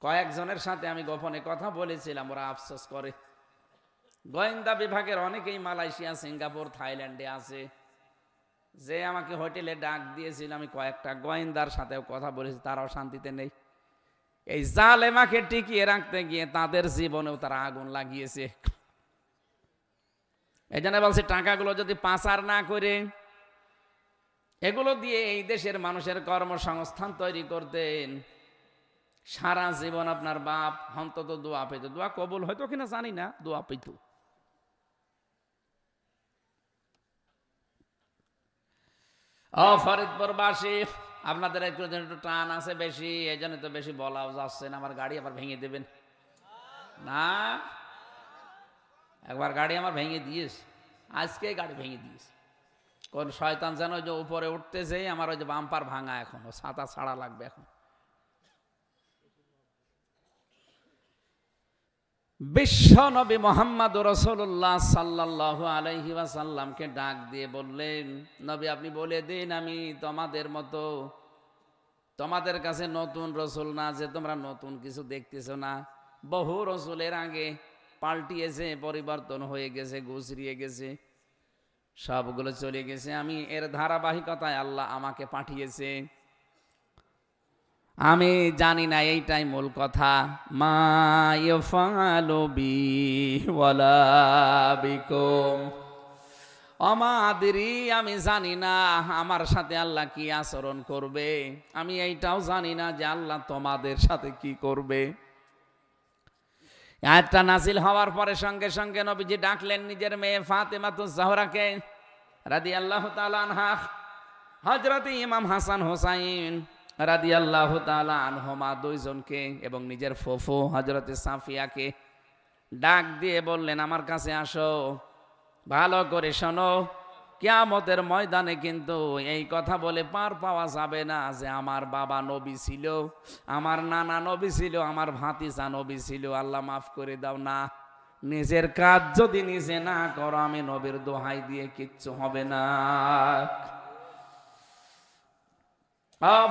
কয়েকজনের সাথে আমি গোপনে কথা বলেছিলাম, ওরা আফসোস করে। গোয়েন্দা বিভাগের অনেকেই মালয়েশিয়া, সিঙ্গাপুর, থাইল্যান্ডে আছে। যে আমাকে হোটেলে ডাক দিয়েছিল, আমি কয়েকটা গোয়েন্দার সাথেও কথা বলেছি, তারাও শান্তিতে নেই। এই জালেমাকে টিকিয়ে রাখতে গিয়ে তাদের জীবনেও তারা আগুন লাগিয়েছে। এই জন্য বলছে টাকাগুলো যদি পাচার না করে এগুলো দিয়ে এই দেশের মানুষের কর্মসংস্থান তৈরি করতেন, সারা জীবন আপনার বাপ অন্তত দোয়া পেত। দোয়া কবুল হয়তো কিনা জানি না, দোয়া পেত। ফরিদপুরবাসী, আপনাদের একটু টান আছে বেশি, এই জন্য তো বেশি বলাও যাচ্ছে না। আমার গাড়ি আবার ভেঙে দেবেন না? একবার গাড়ি আমার ভেঙে দিয়েছে, আজকে গাড়ি ভেঙে দিয়েছে। কোন শয়তান যেন যে উপরে উঠতেছে, আমার ওই যে বাম্পার ভাঙা, এখন ও ছাতা ছাড়া লাগবে। এখন বিশ্ব নবী মুহাম্মদ রাসূলুল্লাহ সাল্লাল্লাহু আলাইহি ওয়াসাল্লামকে ডাক দিয়ে বললেন, নবী আপনি বলে দিন, আমি তোমাদের মতো, তোমাদের কাছে নতুন রসুল না যে তোমরা নতুন কিছু দেখতেছো না। বহু রসুলের আগে পাল্টিয়েছে, পরিবর্তন হয়ে গেছে, গুছরিয়ে গেছে, সবগুলো চলে গেছে। আমি এর ধারাবাহিকতায় আল্লাহ আমাকে পাঠিয়েছে। আমি জানি না, এইটাই মূল কথা। মা ইয়াফআলু বি ওয়ালা বিকুম অমাদিরি, আমি জানি না আমার সাথে আল্লাহ কি আচরণ করবে। আমি এইটাও জানি না যে আল্লাহ তোমাদের সাথে কি করবে। আয়াতটা নাজিল হওয়ার পরে সঙ্গে সঙ্গে নবীজি ডাকলেন নিজের মেয়ে ফাতেমাতুজ জাহরাকে রাদিয়াল্লাহু তাআলা আনহা, হযরত ইমাম হাসান হোসাইন রাদিয়াল্লাহু তাআলা আনহুমা দুইজনকে, এবং নিজের ফুফু হযরত সাফিয়াকে ডাক দিয়ে বললেন, আমার কাছে আসো, ভালো করে শোনো। কিয়ামতের ময়দানে কিন্তু এই কথা বলে পার পাওয়া যাবে না যে আমার বাবা নবী ছিল, আমার নানা নবী ছিল, আমার ভাতিজা নবী ছিল, আল্লাহ মাফ করে দাও। না, নিজের কাজ যদি নিজে না করো, আমি নবীর দোহাই দিয়ে কিচ্ছু হবে না।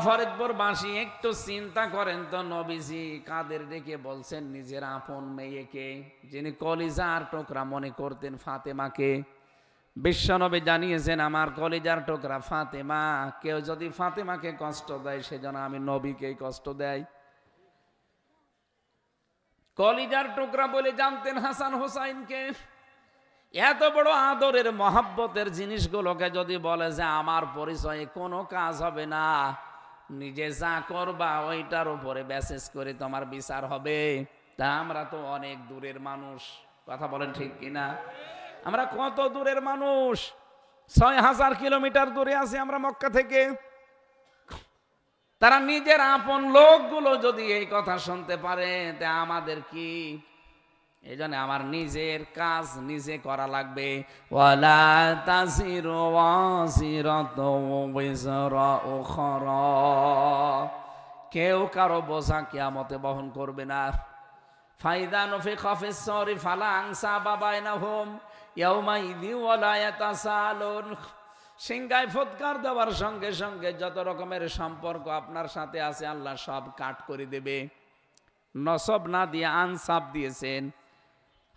ফরিদপুরবাসী একটু চিন্তা করেন তো, নবীজি কাদের ডেকে বলছেন নিজের আপন মেয়েকে, যিনি কলিজার টুকরা মনে করতেন ফাতেমাকে। বিশ্বনবী জানিয়েছেন, আমার কলিজার টুকরা ফাতেমা, কেউ যদি ফাতেমাকে কষ্ট দেয় সেজন্য আমি নবীকেই কষ্ট দেয়। কলিজার টুকরা বলে জানতেন হাসান হোসাইনকে। এত বড় আদরের মহব্বতের জিনিসগুলোকে যদি বলে যে আমার পরিচয়ে কোনো কাজ হবে না, নিজে যা করবা ওইটার উপরে বেসিস করে তোমার বিচার হবে, তা আমরা তো অনেক দূরের মানুষ। কথা বলেন ঠিক কিনা? আমরা কত দূরের মানুষ, 6000 কিলোমিটার দূরে আছি আমরা মক্কা থেকে। তারা নিজের আপন লোকগুলো যদি এই কথা শুনতে পারে তা আমাদের কি? এই জন্য আমার নিজের কাজ নিজে করা লাগবে। ওয়ালা তাসিরু ওয়াসিরাতু বিজরা উখরা, কেউ কারো বোঝা কিয়ামতে বহন করবে না। ফাইদা নুফিখা ফিস সূরি ফালা আনসাবা বাইনাহুম ইয়াউমাইযি ওয়ালা ইয়াতাসালুন, সিংহায় ফুৎকার দেওয়ার সঙ্গে সঙ্গে যত রকমের সম্পর্ক আপনার সাথে আছে আল্লাহ সব কাট করে দেবে। নসব না দিয়ে আনসাব দিয়েছেন।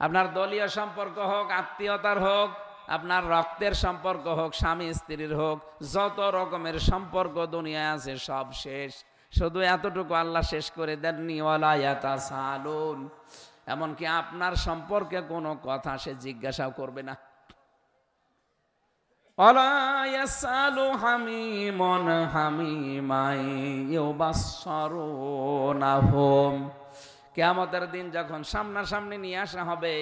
আপনার দলীয় সম্পর্ক হোক, আত্মীয়তার হোক, আপনার রক্তের সম্পর্ক হোক, স্বামী স্ত্রীর হোক, যত রকমের সম্পর্ক দুনিয়ায় আছে সব শেষ। শুধু এতটুকু আল্লাহ শেষ করে দেননি, ওয়ালা ইয়াতাসালুন, এমনকি আপনার সম্পর্কে কোনো কথা সে জিজ্ঞাসাও করবে না। ওয়ালা ইয়াসালু হামিমুন হামিমাই ইউবাসসারুনাহুম, কিয়ামতের দিন যখন সামনাসামনি নিয়ে আসা হবে,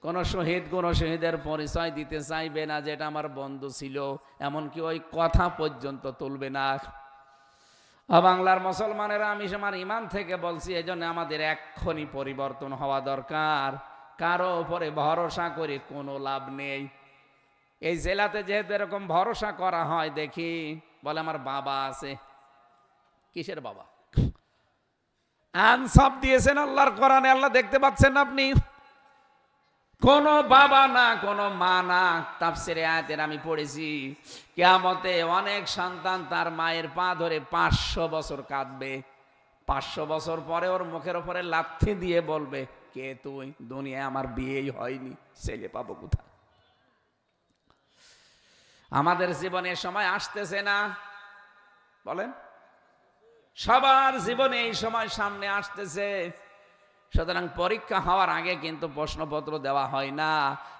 কোন শহীদ কোন শহীদের পরিচয় দিতে চাইবে না যেটা আমার বন্ধু ছিল, এমনকি ওই কথা পর্যন্ত তুলবে না। বাংলার মুসলমানেরা, আমি আমার ইমান থেকে বলছি, এই জন্য আমাদের এক্ষুনি পরিবর্তন হওয়া দরকার। কারো উপরে ভরসা করে কোনো লাভ নেই। এই জেলাতে যেহেতু এরকম ভরসা করা হয়, দেখি বলে আমার বাবা আছে। কিসের বাবা? আনসাব দিয়েছেন আল্লাহর কোরআনে, আল্লাহ দেখতে পাচ্ছেন আপনি? কোন বাবা না, কোন মা না। তাফসিরে আয়াতের আমি পড়েছি, কিয়ামতে অনেক সন্তান তার মায়ের পা ধরে 500 বছর কাঁদবে। 500 বছর পরে ওর মুখের উপরে লাথি দিয়ে বলবে, কে তুই? দুনিয়ায় আমার বিয়েই হয়নি, ছেলে পাবো কোথায়? আমাদের জীবনে সময় আসতেছে না? বলেন, সবার জীবনে এই সময় সামনে আসতেছে। সুতরাং পরীক্ষা হওয়ার আগে কিন্তু প্রশ্নপত্র দেওয়া হয় না।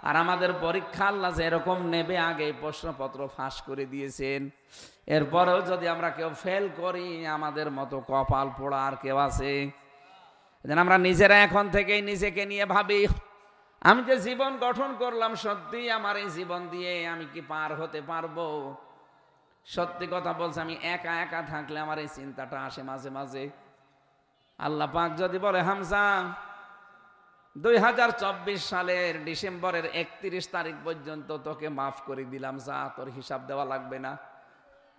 আর আমাদের পরীক্ষা আল্লাহ যেরকম নেবে আগে প্রশ্নপত্র ফাঁস করে দিয়েছেন। এরপরেও যদি আমরা কেউ ফেল করি, আমাদের মতো কপাল পোড়া আর কেউ আছে? যেন আমরা নিজেরা এখন থেকেই নিজেকে নিয়ে ভাবি, আমি যে জীবন গঠন করলাম, সত্যি আমার এই জীবন দিয়ে আমি কি পার হতে পারবো? সত্যি কথা বলছি, আমি একা একা থাকলে আমার এই চিন্তাটা আসে মাঝে মাঝে। আল্লাহ পাক যদি বলে, হামজা 2024 সালের ডিসেম্বরের 31 তারিখ পর্যন্ত তোকে মাফ করে দিলাম, যা, তোর হিসাব দেওয়া লাগবে না,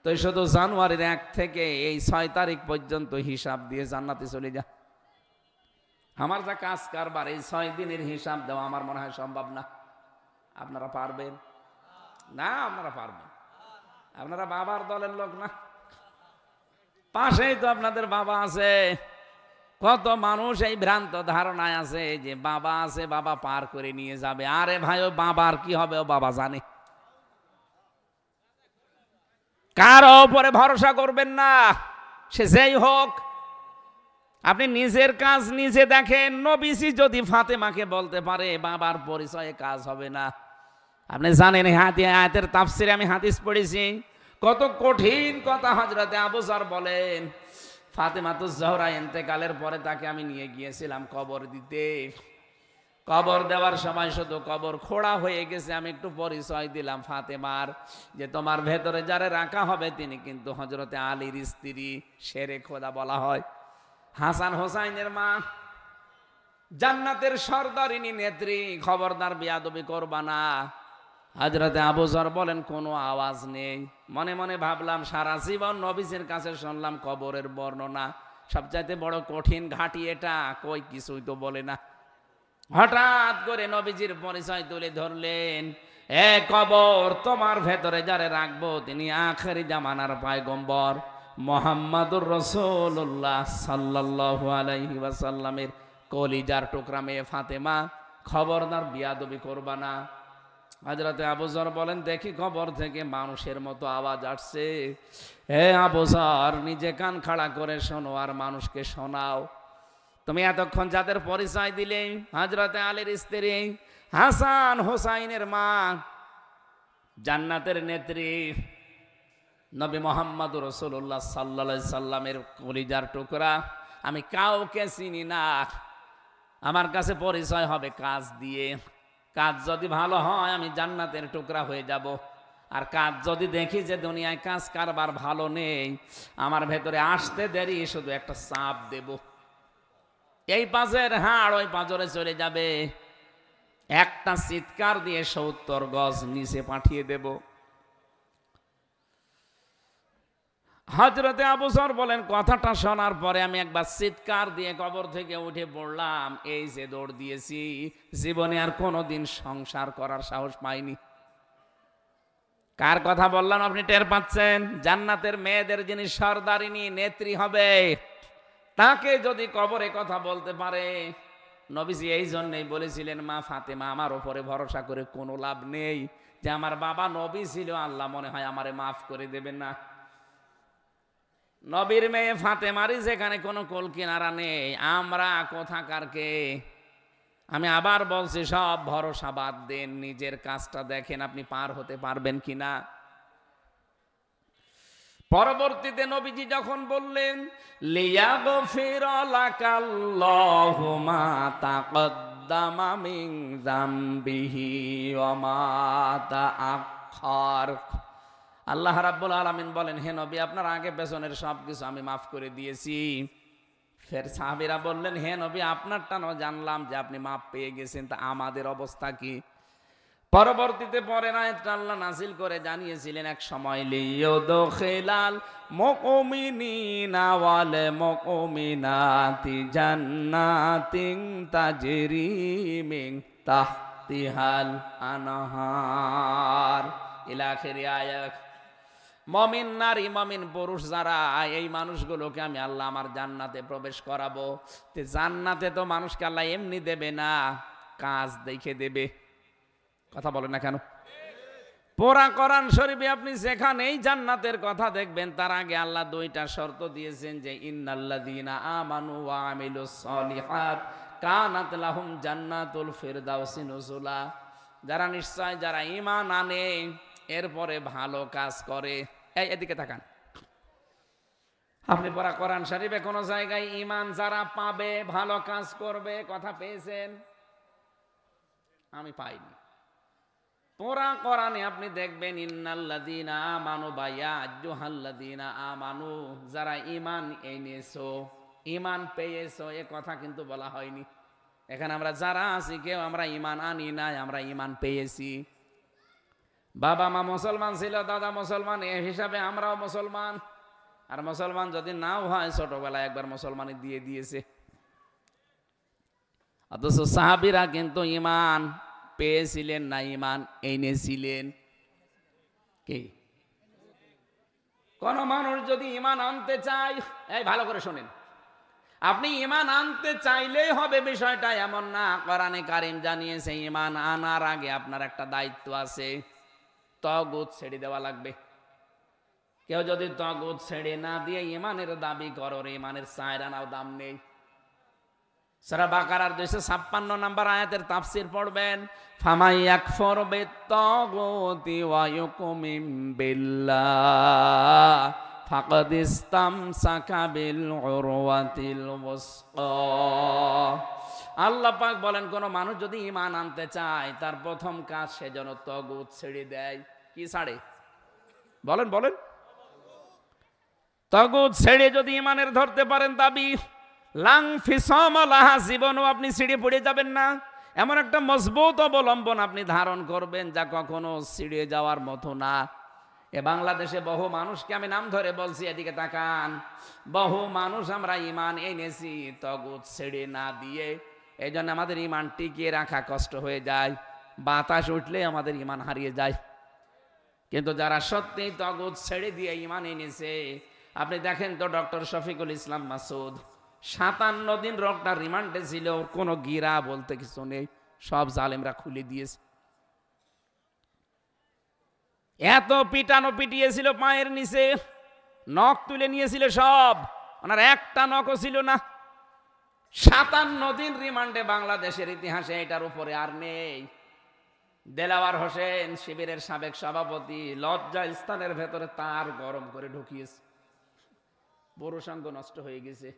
তুই শুধু জানুয়ারির 1 থেকে এই 6 তারিখ পর্যন্ত হিসাব দিয়ে জান্নাতে চলে যা। আমার যা কাজ কারবার, এই 6 দিনের হিসাব দেওয়া আমার মনে হয় সম্ভব না। আপনারা পারবেন না? আপনারা পারবেন? আপনারা বাবার দলের লোক না? পাশেই তো আপনাদের বাবা আছে। কত মানুষ এই ভ্রান্ত ধারণায় আছে যে বাবা আছে, বাবা পার করে নিয়ে যাবে। আরে ভাই, ও বাবার কি হবে? ও বাবা জানে। কারো উপরে ভরসা করবেন না, সে যেই হোক। আপনি নিজের কাজ নিজে দেখেন। নবীজি যদি ফাতেমাকে বলতে পারে বাবার পরিচয়ে কাজ হবে না, আপনি জানেন আয়াতের তাফসিরে আমি হাদিস পড়েছি, কত কঠিন কথা হযরতে আবু যর বলেন, ফাতেমাতুজ জোহরা ইন্তেকালের পরে তাকে আমি নিয়ে গিয়েছিলাম কবর দিতে। কবর দেওয়ার সময় শুধু কবর খোঁড়া হয়ে গেছে, আমি একটু পরিচয় দিলাম ফাতেমার, যে তোমার ভেতরে যারে রাখা হবে তিনি কিন্তু হযরতে আলীর স্ত্রী, শেরে খোদা বলা হয়, হাসান হোসাইনের মা, জান্নাতের সরদারিনী নেত্রী, খবরদার বেয়াদবি করবা না। হযরতে আবু যর বলেন, কোনো আওয়াজ নেই। মনে মনে ভাবলাম, সারা জীবন নবীজির কাছে শুনলাম কবরের বর্ণনা, সবচাইতে বড় কঠিন ঘাটি এটা, কই কিছুই তো বলে না। হঠাৎ করে নবীজির পরিচয় তুলে ধরলেন, এ কবর, তোমার ভেতরে যারে রাখবো তিনি আখেরি জামানার পয়গম্বর মুহাম্মাদুর রাসূলুল্লাহ সাল্লাল্লাহু আলাইহি ওয়াসাল্লামের কলিজার টুকরা মেয়ে ফাতেমা, খবরদার বিয়াদবি করবা না। হযরতে আবু যর বলেন, দেখি কবর থেকে মানুষের মতো আওয়াজ আসছে। হে আবু যর, নিজে কান খাড়া করে শোনো আর মানুষকে শোনাও। তুমি এতক্ষণ যাদের পরিচয় দিলে, হযরতে আলীর স্ত্রী, হাসান হোসাইনের মা, জান্নাতের নেত্রী, নবী মুহাম্মদুর রাসূলুল্লাহ সাল্লাল্লাহু আলাইহি সাল্লামের কলিজার টুকরা, আমি কাউকে চিনি না। আমার কাছে পরিচয় হবে কাজ দিয়ে। কাজ যদি ভালো হয় আমি জান্নাতের টুকরা হয়ে যাব। আর কাজ যদি দেখি যে দুনিয়ায় কাজ কারবার ভালো নেই, আমার ভেতরে আসতে দেরি, শুধু একটা চাপ দেব, এই পাঁচের হাড় ওই পাঁজরে চলে যাবে, একটা চিৎকার দিয়ে 70 গজ নিচে পাঠিয়ে দেব। হযরতে আবু যর বলেন, কথাটা শোনার পরে আমি একবার চিৎকার দিয়ে কবর থেকে উঠে পড়লাম। এই যে দৌড় দিয়েছি, জীবনে আর কোনোদিন সংসার করার সাহস পাইনি। কার কথা বললাম আপনি টের পাচ্ছেন? জান্নাতের মেয়েদের যিনি সরদারিনী নেত্রী হবে, তাকে যদি কবরে কথা বলতে পারে, নবীজি এই জন্যই বলেছিলেন, মা ফাতেমা, আমার উপরে ভরসা করে কোনো লাভ নেই, যে আমার বাবা নবী ছিল, আল্লাহ মনে হয় আমারে মাফ করে দেবেন না। নবীর মেয়ে ফাতেমারই যেখানে কোনো কুল কিনারা নেই, আমরা কোথাকার কে? আমি আবার বলছি, সব ভরসা বাদ দেন, নিজের কাজটা দেখেন আপনি পার হতে পারবেন কিনা। পরবর্তীতে নবীজি যখন বললেন, লিয়াগফির লাকাল্লাহু মা তাকদ্দামা মিন যামবিহি ওয়া মা তাআখার, আল্লাহ রাব্বুল আলামিন বলেন, হে নবী, আপনার আগে পেছনের সব কিছু আমি মাফ করে দিয়েছি। ফের সাহাবীরা বললেন, হে নবী, আপনারটা না জানলাম যে আপনি মাফ পেয়ে গেছেন, তা আমাদের অবস্থা কি? পরবর্তীতে পরের আয়াতটা আল্লাহ নাযিল করে জানিয়েছিলেন, এক সময় লিয়ুদখিলাল মুমিনিনা ওয়াল মুমিনাতি জান্নাতিন তাজরি মিন তাহতিহাল আনহার, ইলা আখিরি আয়াত। মমিন নারী, মমিন পুরুষ যারা, এই মানুষগুলোকে আমি আল্লাহ আমার জান্নাতে প্রবেশ করাবো। জান্নাতে তো মানুষকে আল্লাহ এমনি দেবে না, কাজ দেখে দেবে। কথা বলেন না কেন? পুরা কোরআন শরীফে আপনি যেখানেই জান্নাতের কথা দেখবেন, তার আগে আল্লাহ দুইটা শর্ত দিয়েছেন, যে ইন্নাল্লাযীনা আমানু ওয়া আমিলুস সলিহাত কানাত লাহুম জান্নাতুল ফিরদাউসি নুজুলা, যারা নিশ্চয় যারা ঈমান আনে, এরপরে ভালো কাজ করে। এই এদিকে তাকান, আপনি পড়া কোরআন শরীফে কোন জায়গায় ঈমান যারা পাবে, ভালো কাজ করবে কথা পেয়েছেন? আমি পাইনি। পুরা কোরআনে আপনি দেখবেন, ইন্নাল্লাযীনা আমানু বা ইয়া আইয়ুহাল্লাযীনা আমানু, যারা ঈমান এনেছো, ঈমান পেয়েছো, এ কথা কিন্তু বলা হয়নি। এখানে আমরা যারা আছি, কেউ আমরা ঈমান আনি নাই, আমরা ঈমান পেয়েছি। বাবা মা মুসলমান ছিল, দাদা মুসলমান, এ হিসাবে আমরাও মুসলমান। আর মুসলমান যদি নাও হয়, ছোটবেলায় একবার মুসলমানি দিয়ে দিয়েছে। অথচ সাহাবীরা কিন্তু ঈমান পেয়েছিলেন না, ঈমান এনেছিলেন। কি কোন মানুষ যদি ঈমান আনতে চায়, এই ভালো করে শোনেন, আপনি ঈমান আনতে চাইলেই হবে, বিষয়টা এমন না। কোরআনে কারীম জানিয়েছে, ঈমান আনার আগে আপনার একটা দায়িত্ব আছে, তাগুত ছেড়ে দেওয়া লাগবে। কেউ যদি তাগুত ছেড়ে না দিয়ে ঈমানের দাবি করো, ঈমানের চায়রানাও দাম নেই। সূরা বাকারার 256 নম্বর আয়াতের তাফসীর পড়বেন, ফামাই ইয়াকফুর বিত-তাগুতি ওয়া ইউমিন বিল্লাহ ফাকাদ ইসতামসাকা বিল উরওয়াতিল ওয়াসকা। আল্লাহ পাক বলেন, কোন মানুষ যদি ঈমান আনতে চায়, তার প্রথম কাজ সে যেন তাগুত ছেড়ে দেয়। কি ছাড়ে? বলেন বলেন। তাগুত ছেড়ে যদি ঈমানের ধরতে পারেন দাবি, লাং ফিসাম লাহা, জীবনও আপনি ছিঁড়ে পড়ে যাবেন না। এমন একটা মজবুত অবলম্বন আপনি ধারণ করবেন, যা কখনো ছিঁড়ে যাওয়ার মতো না। এ বাংলাদেশে বহু মানুষকে আমি নাম ধরে বলছি, এদিকে তাকান, বহু মানুষ আমরা ঈমান এনেছি তাগুত ছেড়ে না দিয়ে। এই জন্য আমাদের ঈমান টিকিয়ে রাখা কষ্ট হয়ে যায়, বাতাস উঠলে আমাদের ঈমান হারিয়ে যায়। কিন্তু যারা সত্যি তাগুত ছেড়ে দিয়ে ঈমান এনেছে, আপনি দেখেন তো, ডক্টর শফিকুল ইসলাম মাসুদ 57 দিন রোগটা রিমান্ডে ছিল, কোনো গিরা বলতে কিছু নেই, সব জালেমরা খুলে দিয়েছে। এত পিটানো পিটিয়েছিল, পায়ের নিচে নখ তুলে নিয়েছিল সব, ওনার একটা নখও ছিল না। 57 দিন রিমান্ডে, বাংলাদেশের ইতিহাসে এটার উপরে আর নেই। দেলাওয়ার হোসেন শিবিরের সাবেক সভাপতি লজ্জা স্থানের ভেতরে তার গরম করে ঢুকিয়েছে, পুরুষাঙ্গ নষ্ট হয়ে গেছে।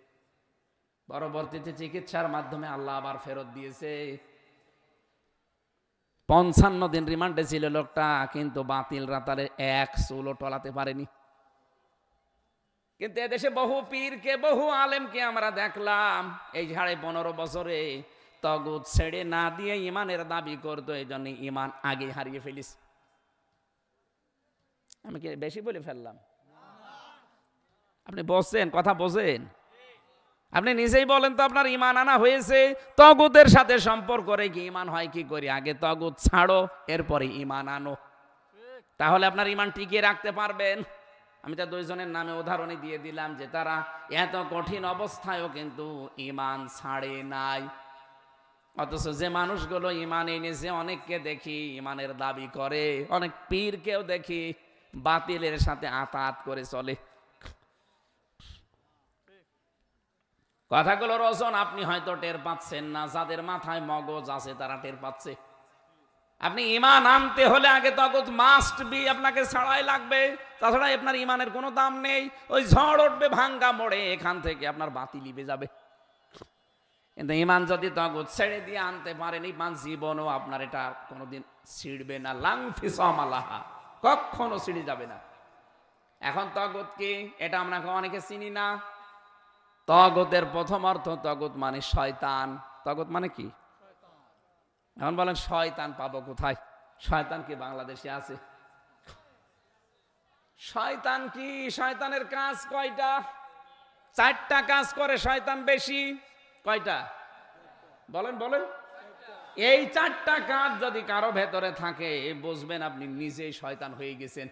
পরবর্তীতে চিকিৎসার মাধ্যমে আল্লাহ আবার ফেরত দিয়েছে। 55 দিন রিমান্ডে ছিল লোকটা, কিন্তু বাতিল রাতারে এক চুলও টলাতে পারেনি। কিন্তু এদেশে বহু পীরকে, বহু আলেমকে আমরা দেখলাম এই 15.5 বছরে তগুত ছেড়ে না দিয়ে ইমানের দাবি করতো, এই জন্য ইমান আগে হারিয়ে ফেলিস। আমি কি বেশি বলে ফেললাম? আপনি বসছেন, কথা বোঝেন? আপনি নিজেই বলেন তো, আপনার ইমান আনা হয়েছে? তগুতের সাথে সম্পর্ক রেখে ইমান হয় কি করে? আগে তগুত ছাড়ো, এরপরে ইমান আনো, তাহলে আপনার ইমান টিকিয়ে রাখতে পারবেন। আমি তো 2 জনের নামে উদাহরণই দিয়ে দিলাম যে তারা এত কঠিন অবস্থায়ও কিন্তু ইমান ছাড়ে নাই। অথচ যে মানুষগুলো ইমান এনেছে, অনেককে দেখি ইমানের দাবি করে, অনেক পীরকেও দেখি বাতিলের সাথে আতাত করে চলে। কথাগুলোর ওজন আপনি হয়তো টের পাচ্ছেন না, যাদের মাথায় মগজ আছে তারা টের পাচ্ছে। আপনি ইমান আনতে হলে আগে তগুত মাস্ট বি, আপনাকে ছাড়াই লাগবে, তাছাড়া আপনার ইমানের কোনো দাম নেই। ওই ঝড় উঠবে ভাঙ্গা মোড়ে, এখান থেকে আপনার বাতি লিবে যাবে। কিন্তু ইমান যদি তগুত ছেড়ে দিয়ে আনতে পারেন, ইমান জীবনও আপনার এটা কোনোদিন ছিড়বে না, লাংফিসামালাহা, কখনো ছিঁড়ে যাবে না। এখন তগুত কি, এটা আমরা অনেকে চিনি না। তগুতের প্রথম অর্থ, তগুত মানে শয়তান। তগুত মানে কি? এখন বলেন শয়তান পাবো কোথায়? শয়তান কি বাংলাদেশে আছে? শয়তান কি? শয়তানের কাজ কয়টা? 4টা কাজ করে শয়তান বেশি। কয়টা বলেন বলেন? এই 4টা কাজ যদি কারো ভেতরে থাকে, বুঝবেন আপনি নিজেই শয়তান হয়ে গেছেন,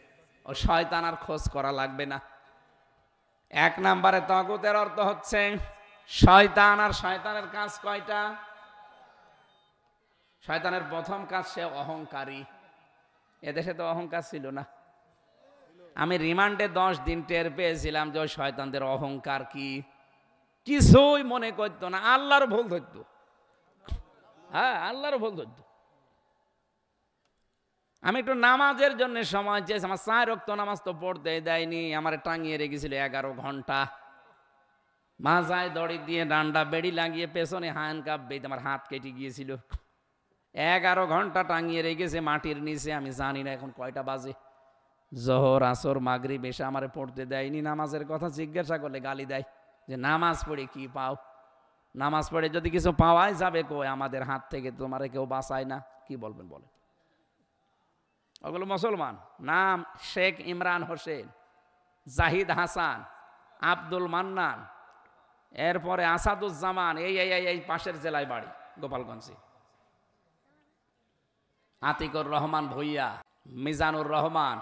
ও শয়তান আর খোঁজ করা লাগবে না। 1 নম্বরে তগুতের অর্থ হচ্ছে শয়তান। আর শয়তানের কাজ কয়টা? শয়তানের প্রথম কাজ, সে অহংকারী। এদেশে তো অহংকার ছিল না। আমি রিমান্ডে 10 দিন টের পেয়েছিলাম যে ওই শয়তানদের অহংকার কি, কিছুই মনে করতো না, আল্লাহর ভুল ধরতো। হ্যাঁ, আল্লাহর ভুল ধরতো। আমি একটু নামাজের জন্য সময় চেয়েছি, আমার 4 ওয়াক্ত নামাজ তো পড়তে দেয়নি, আমার টাঙিয়ে রেখেছিল 11 ঘন্টা। মাজায় দড়ি দিয়ে ডান্ডা বেড়ি লাগিয়ে পেছনে হ্যান্ডকাপ বেঁধে আমার হাত কেটে গিয়েছিল। 11 ঘন্টা টাঙিয়ে রেখেছে মাটির নিচে। আমি জানি না এখন কয়টা বাজে। জোহর, আসর, মাগরিব, এসে আমারে পড়তে দেয়নি। নামাজের কথা জিজ্ঞাসা করলে গালি দেয় যে নামাজ পড়ে কি পাও? নামাজ পড়ে যদি কিছু পাওয়াই যাবে কই? আমাদের হাত থেকে তোমারে কেউ বাঁচায় না। কি বলবেন বলেন? ওগুলো মুসলমান। নাম শেখ ইমরান হোসেন, জাহিদ হাসান, আব্দুল মান্নান, এরপরে আসাদুজ্জামান, এই পাশের জেলায় বাড়ি, গোপালগঞ্জে। আতিকুর রহমান ভুইয়া, মিজানুর রহমান,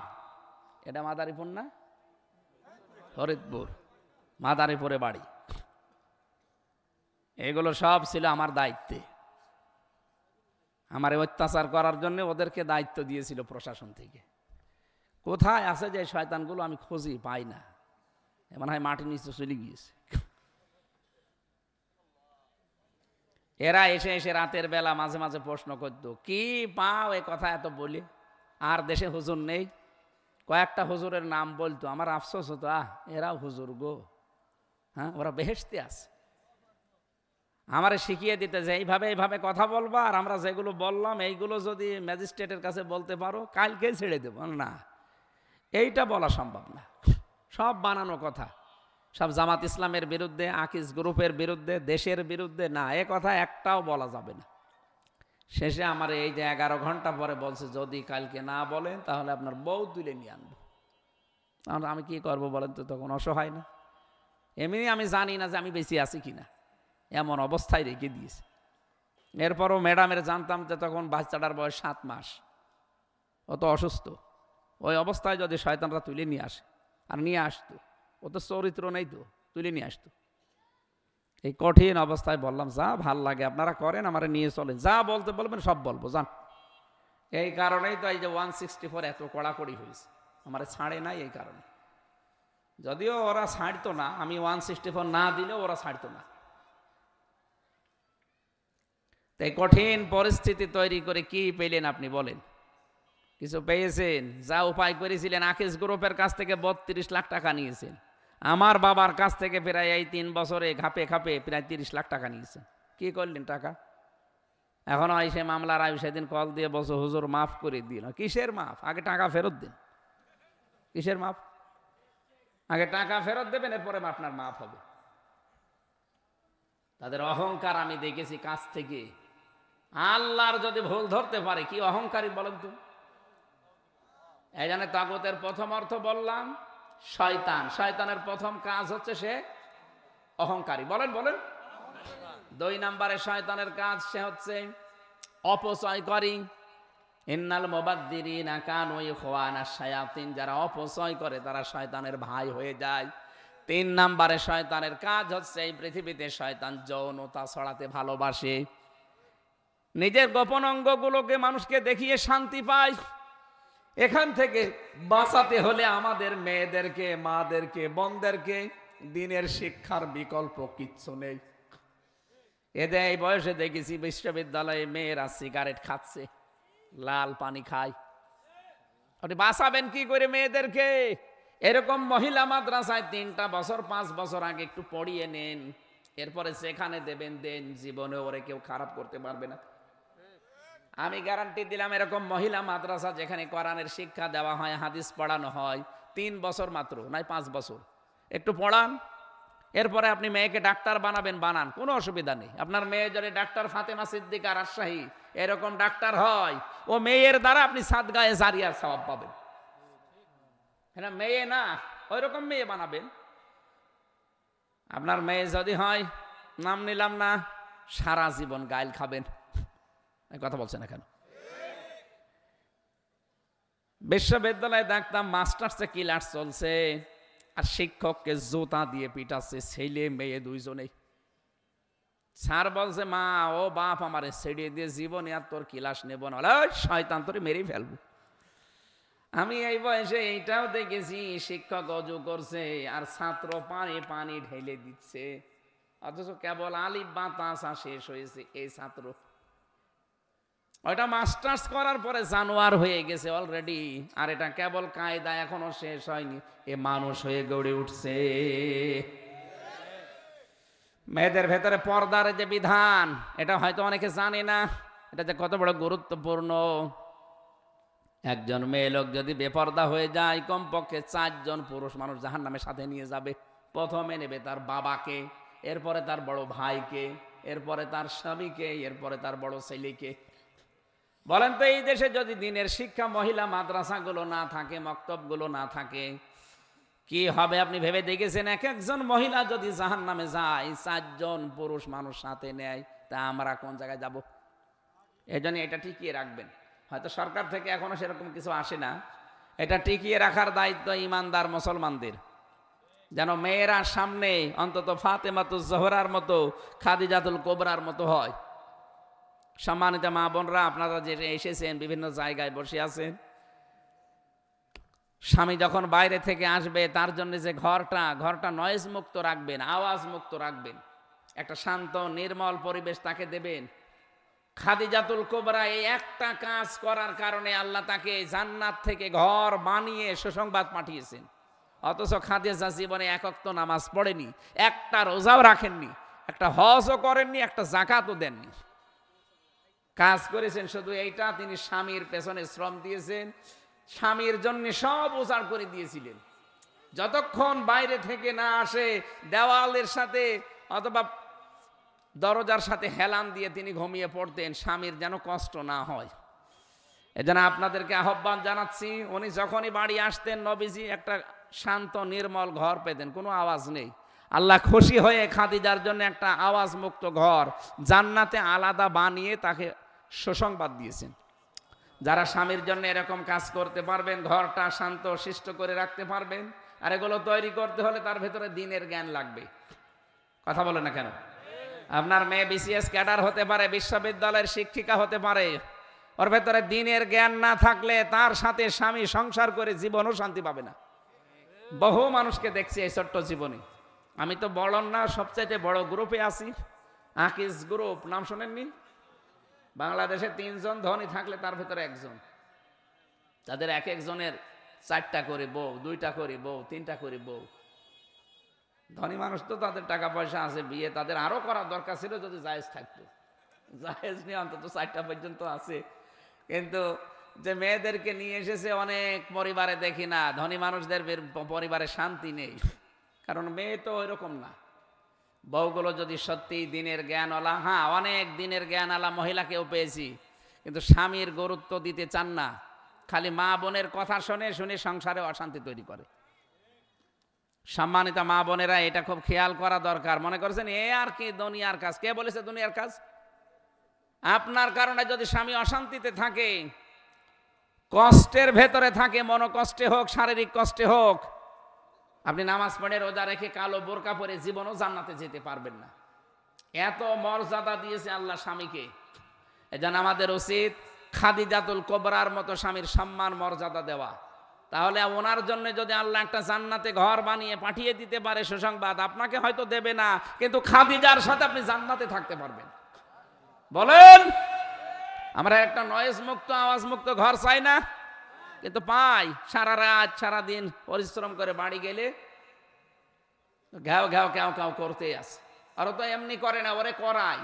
এটা মাদারীপুর না? ফরিদপুর, মাদারীপুরে বাড়ি। এগুলো সব ছিল আমার দায়িত্বে। আমার অত্যাচার করার জন্য ওদেরকে দায়িত্ব দিয়েছিল প্রশাসন থেকে। কোথায় আছে যে শয়তানগুলো আমি খুঁজি পাই না, এমন হয় মাটির নিচে চলে গিয়েছে। এরা এসে এসে রাতের বেলা মাঝে মাঝে প্রশ্ন করতো, কি পাও এ কথা এত বলি? আর দেশে হুজুর নেই? কয়েকটা হুজুরের নাম বলতো, আমার আফসোস হতো, এরাও হুজুর গো, হ্যাঁ, ওরা বেহেশতে আছে। আমারে শিখিয়ে দিতে যে এইভাবে কথা বলবা, আর আমরা যেগুলো বললাম এইগুলো যদি ম্যাজিস্ট্রেটের কাছে বলতে পারো কালকে ছেড়ে দেব। না, এইটা বলা সম্ভব না, সব বানানো কথা, সব জামাত ইসলামের বিরুদ্ধে, আকিস গ্রুপের বিরুদ্ধে, দেশের বিরুদ্ধে। না, এ কথা একটাও বলা যাবে না। শেষে আমার এই যে 11 ঘন্টা পরে বলছে, যদি কালকে না বলেন তাহলে আপনার বউ তুলে নিয়ে আনবো। তাহলে আমি কি করবো বলেন তো? তখন অসহায় না? এমনি আমি জানি না যে আমি বেঁচে আছি কিনা, এমন অবস্থায় রেখে দিয়েছে। এরপরও ম্যাডামের জানতাম যে তখন বাচ্চাটার বয়স 7 মাস, ও তো অসুস্থ। ওই অবস্থায় যদি শয়তানরা তুলে নিয়ে আসে, আর নিয়ে আসতো, ও তো চরিত্র নেই, তো তুলে নিয়ে আসতো। এই কঠিন অবস্থায় বললাম, যা ভাল লাগে আপনারা করেন, আমার নিয়ে চলেন, যা বলতে বলবেন সব বলবো, যান। এই কারণেই তো এই যে 164 এত কড়াকড়ি হয়েছে, আমার ছাড়ে নাই এই কারণে। যদিও ওরা ছাড়তো না, আমি 164 না দিলেও ওরা ছাড়তো না। তাই কঠিন পরিস্থিতি তৈরি করে কি পেলেন আপনি বলেন? কিছু পেয়েছেন? যা উপায় করেছিলেন, আকিস গ্রুপের কাছ থেকে 32 লাখ টাকা নিয়েছেন। আমার বাবার কাছ থেকে প্রায় এই 3 বছরে ঘাপে ঘাপে প্রায় 30 লাখ টাকা নিয়েছেন। কি করলেন টাকা? এখন সে মামলার আই সেদিন কল দিয়ে বলছো হুজুর মাফ করে দিন। কিসের মাফ? আগে টাকা ফেরত দিন। কিসের মাফ? আগে টাকা ফেরত দেবেন, এরপরে আপনার মাফ হবে। তাদের অহংকার আমি দেখেছি কাছ থেকে। আল্লাহর যদি ভুল ধরতে পারে, কি অহংকারী বলেন তো। এই জন্য তাগুতের প্রথম অর্থ বললাম শয়তান। শয়তানের প্রথম কাজ হচ্ছে সে অহংকারী। বলেন বলেন। 2 নম্বরে শয়তানের কাজ সে হচ্ছে অপচয়কারী। ইন্নাল মুবাদ্দিরিনা কানু ইখওয়ানাশ শায়াতিন, যারা অপচয় করে তারা শয়তানের ভাই হয়ে যায়। 3 নম্বরে শয়তানের কাজ হচ্ছে এই পৃথিবীতে শয়তান যৌনতা ছড়াতে ভালোবাসে। নিজের গোপন অঙ্গগুলোকে মানুষকে দেখিয়ে শান্তি পায়। এখান থেকে বাঁচাতে হলে আমাদের মেয়েদেরকে, মাদেরকে, বোনদেরকে দিনের শিক্ষার বিকল্প কিচ্ছু নেই। এদের এই বয়সে দেখেছি বিশ্ববিদ্যালয়ে মেয়েরা সিগারেট খাচ্ছে, লাল পানি খায়। আপনি বাঁচাবেন কি করে মেয়েদেরকে? এরকম মহিলা মাদ্রাসায় 3টা বছর 5 বছর আগে একটু পড়িয়ে নেন, এরপরে সেখানে দেবেন, দেন, জীবনে ওরে কেউ খারাপ করতে পারবে না। আমি গ্যারান্টি দিলাম, এরকম মহিলা মাদ্রাসা যেখানে কোরআনের শিক্ষা দেওয়া হয়, হাদিস পড়ানো হয়, 3 বছর মাত্র, নয় 5 বছর একটু পড়ান, এরপরে আপনি মেয়েকে ডাক্তার বানাবেন, বানান, কোনো অসুবিধা নেই। আপনার মেয়ে যদি ডাক্তার ফাতেমা সিদ্দিকা রাজশাহী এরকম ডাক্তার হয়, ও মেয়ের দ্বারা আপনি সাদগায়ে জারিয়ার সওয়াব পাবেন। হ্যাঁ, মেয়ে না, ওই রকম মেয়ে বানাবেন। আপনার মেয়ে যদি হয়, নাম নিলাম না, সারা জীবন গাইল খাবেন। কথা বলছেন না কেন? বিশ্ববিদ্যালয়ে দেখতাম মাস্টার্সে ক্লাস চলছে, আর শিক্ষককে জুতা দিয়ে পিটাচ্ছে, ছেলে মেয়ে দুইজনেই। স্যার বলছে, মা ও বাপ আমারে ছেড়ে দিয়ে জীবনে আর তোর ক্লাস নেব না, শয়তান তোরে মেরেই ফেলবো। আমি এই বয়সে এইটাও দেখেছি, শিক্ষক অজু করছে আর ছাত্র পানি পানি ঢেলে দিচ্ছে, অথচ কেবল আলিফ বা তাসা শেষ হয়েছে এই ছাত্র। ওইটা মাস্টার্স করার পরে জানোয়ার হয়ে গেছে অলরেডি, আর এটা কেবল কায়দা, এখনো শেষ হয়নি, এ মানুষ হয়ে গড়ে উঠছে। মেয়েদের ভেতরে পর্দার যে বিধান, এটা হয়তো অনেকে জানে না, এটা যে কত বড় গুরুত্বপূর্ণ। একজন মেয়ে লোক যদি বেপর্দা হয়ে যায়, কমপক্ষে 4 জন পুরুষ মানুষ জাহান্নামের সাথে নিয়ে যাবে। প্রথমে নেবে তার বাবাকে, এরপরে তার বড় ভাইকে, এরপরে তার স্বামীকে, এরপরে তার বড় ছেলেকে। বলেন তো, এই দেশে যদি দিনের শিক্ষা, মহিলা মাদ্রাসাগুলো না থাকে, মক্তবগুলো না থাকে, কি হবে আপনি ভেবে দেখেছেন? এক একজন মহিলা যদি জাহান্নামে যায়, 4 জন পুরুষ মানুষ সাথে নেয়, তা আমরা কোন জায়গায় যাব? এই জন্য এটা টিকিয়ে রাখবেন। হয়তো সরকার থেকে এখনো সেরকম কিছু আসে না, এটা টিকিয়ে রাখার দায়িত্ব ইমানদার মুসলমানদের। যেন মেয়েরা সামনে অন্তত ফাতেমাতুজ জোহরার মতো, খাদিজাতুল কোবরার মতো হয়। সম্মানিত মা বোনরা, আপনারা যে এসেছেন, বিভিন্ন জায়গায় বসে আছেন, স্বামী যখন বাইরে থেকে আসবে, তার জন্য যে ঘরটা নয়েজ মুক্ত রাখবেন, আওয়াজ মুক্ত রাখবেন, একটা শান্ত নির্মল পরিবেশ তাকে দেবেন। খাদিজাতুল কোবরা এই একটা কাজ করার কারণে আল্লাহ তাকে জান্নাত থেকে ঘর বানিয়ে সুসংবাদ পাঠিয়েছেন। অথচ খাদিজা জীবনে 1 ওয়াক্ত নামাজ পড়েনি, একটা রোজাও রাখেননি, একটা হজও করেননি, একটা যাকাতও দেননি। কাজ করেছেন শুধু এইটা, তিনি স্বামীর পেছনে শ্রম দিয়েছেন, স্বামীর জন্য সব উজাড় করে দিয়েছিলেন। যতক্ষণ বাইরে থেকে না আসে, দেওয়ালের সাথে অথবা দরজার সাথে হেলান দিয়ে তিনি ঘুমিয়ে পড়তেন, স্বামীর যেন কষ্ট না হয়। এজন্য আপনাদেরকে আহ্বান জানাচ্ছি, উনি যখনই বাড়ি আসতেন, নবীজি একটা শান্ত নির্মল ঘর পেতেন, কোনো আওয়াজ নেই। আল্লাহ খুশি হয়ে খাদিজার জন্য একটা আওয়াজ মুক্ত ঘর জান্নাতে আলাদা বানিয়ে তাকে সুসংবাদ দিয়েছেন। যারা স্বামীর জন্য এরকম কাজ করতে পারবেন, ঘরটা শান্ত শিষ্ট করে রাখতে পারবেন, আর এগুলো তৈরি করতে হলে তার ভেতরে দ্বীনের জ্ঞান লাগবে। কথা বলে না কেন? আপনার মেয়ে বিসিএস ক্যাডার হতে পারে, বিশ্ববিদ্যালয়ের শিক্ষিকা হতে পারে, ওর ভেতরে দ্বীনের জ্ঞান না থাকলে তার সাথে স্বামী সংসার করে জীবনও শান্তি পাবে না। বহু মানুষকে দেখছি এই ছোট্ট জীবনে। আমি তো বড় না, সবচাইতে বড় গ্রুপে আছি, আকিজ গ্রুপ, নাম শোনেননি? বাংলাদেশে 3 জন ধনী থাকলে তার ভেতরে একজন। তাদের এক একজনের 4টা করে বউ, 2টা করে বউ, 3টা করে বউ। ধনী মানুষ তো, তাদের টাকা পয়সা আছে, বিয়ে তাদের আরো করার দরকার ছিল যদি জায়েজ থাকতো। জায়েজ নিয়ে অন্তত 4টা পর্যন্ত আছে। কিন্তু যে মেয়েদেরকে নিয়ে এসেছে অনেক পরিবারে দেখি না, ধনী মানুষদের পরিবারে শান্তি নেই, কারণ মেয়ে তো ওইরকম না। বউগুলো যদি সত্যি দিনের জ্ঞানওয়ালা, হ্যাঁ অনেক দিনের জ্ঞানওয়ালা মহিলাকেও পেয়েছি, কিন্তু স্বামীর গুরুত্ব দিতে চান না, খালি মা বোনের কথা শুনে শুনে সংসারে অশান্তি তৈরি করে। সম্মানিত মা বোনেরা, এটা খুব খেয়াল করা দরকার। মনে করছেন এ আর কি দুনিয়ার কাজ, কে বলেছে দুনিয়ার কাজ? আপনার কারণে যদি স্বামী অশান্তিতে থাকে, কষ্টের ভেতরে থাকে, মনোকষ্টে হোক শারীরিক কষ্টে হোক, আপনি নামাজ পড়ে রোজা রেখে কালো বোরকা পরে জীবনও জান্নাতে যেতে পারবেন না। এত মর্যাদা দিয়েছে আল্লাহ স্বামীকে। এজন্য আমাদের উচিত খাদিজাতুল কুবরার মতো স্বামীর সম্মান মর্যাদা দেওয়া। তাহলে ওনার জন্য যদি আল্লাহ একটা জান্নাতে ঘর বানিয়ে পাঠিয়ে দিতে পারে, সুসংবাদ, আপনাকে হয়তো দেবে না, কিন্তু খাদিজার সাথে আপনি জান্নাতে থাকতে পারবেন। বলেন, আমরা একটা নয়েজ মুক্ত, আওয়াজ মুক্ত ঘর চাই না? কিন্তু পাই। সারা রাত সারা দিন পরিশ্রম করে বাড়ি গেলে ঘ্যাও ঘ্যাও ক্যাও ক্যাও করতে আসে। আর তো এমনি করে না, ওরে করায়,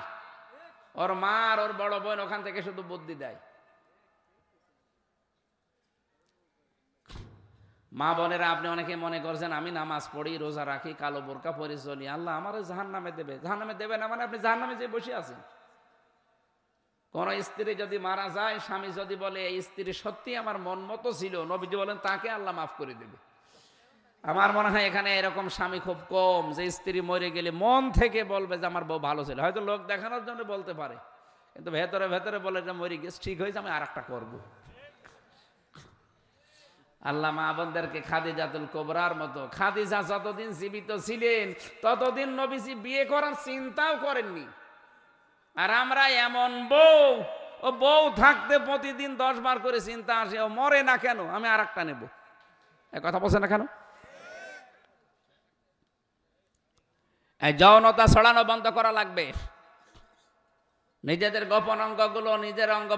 ওর মা আর ওর বড় বোন ওখান থেকে শুধু বুদ্ধি দেয়। মা বোনেরা, আপনি অনেকে মনে করছেন আমি নামাজ পড়ি, রোজা রাখি, কালো বোরকা পরে চলি, আল্লাহ আমার জাহান্নামে দেবে। জাহান্নামে দেবে না মানে আপনি জাহান্নামে যে বসে আছেন। কোন স্ত্রী যদি মারা যায়, স্বামী যদি বলে এই স্ত্রী সত্যি আমার মন মতো ছিল, নবীজি বলেন তাকে আল্লাহ মাফ করে দেবে। আমার মনে হয় এখানে এরকম স্বামী খুব কম, যে স্ত্রী মরে গেলে মন থেকে বলবে যে আমার বউ ভালো ছিল। হয়তো লোক দেখানোর জন্য বলতে পারে, কিন্তু ভেতরে ভেতরে বলে যে মরে গেছে, ঠিক হয়েছে, আমি আর একটা করবো। আল্লাহ মা বোনদেরকে খাদিজাতুল কুবরার মতো, খাদিজা যতদিন জীবিত ছিলেন ততদিন নবীজি বিয়ে করার চিন্তাও করেননি। আর আমরা এমন বউ, ও বউ থাকতে প্রতিদিন 10 বার করে চিন্তা আসে, ও মরে না কেন, আমি আর একটা নেব। এ কথা বলছে না কেন? এই যৌনতা ছড়ানো বন্ধ করা লাগবে। নিজেদের গোপন অঙ্গগুলো, নিজের অঙ্গ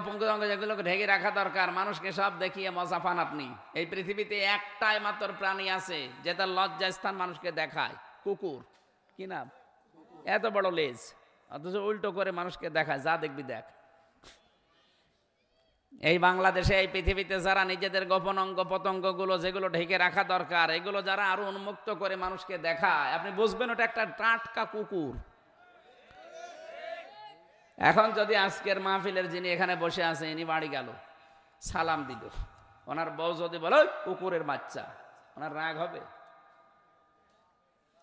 যেগুলোকে ঢেকে রাখা দরকার। মানুষকে সব দেখিয়ে মজা পান আপনি। এই পৃথিবীতে একটাই মাত্র প্রাণী আছে যে তার লজ্জাস্থান মানুষকে দেখায়, কুকুর। কি নাম? এত বড় লেজ, অথচ উল্টো করে মানুষকে দেখায়, যা দেখবি দেখ। এই বাংলাদেশে, এই পৃথিবীতে যারা নিজেদের গোপন অঙ্গ প্রত্যঙ্গগুলো যেগুলো ঢেকে রাখা দরকার, এগুলো যারা আরো উন্মুক্ত করে মানুষকে দেখায়, আপনি বুঝবেন ওটা একটা টাটকা কুকুর। এখন যদি আজকের মাহফিলের যিনি এখানে বসে আছে, ইনি বাড়ি গেল, সালাম দিল, ওনার বউ যদি বলে কুকুরের বাচ্চা, ওনার রাগ হবে?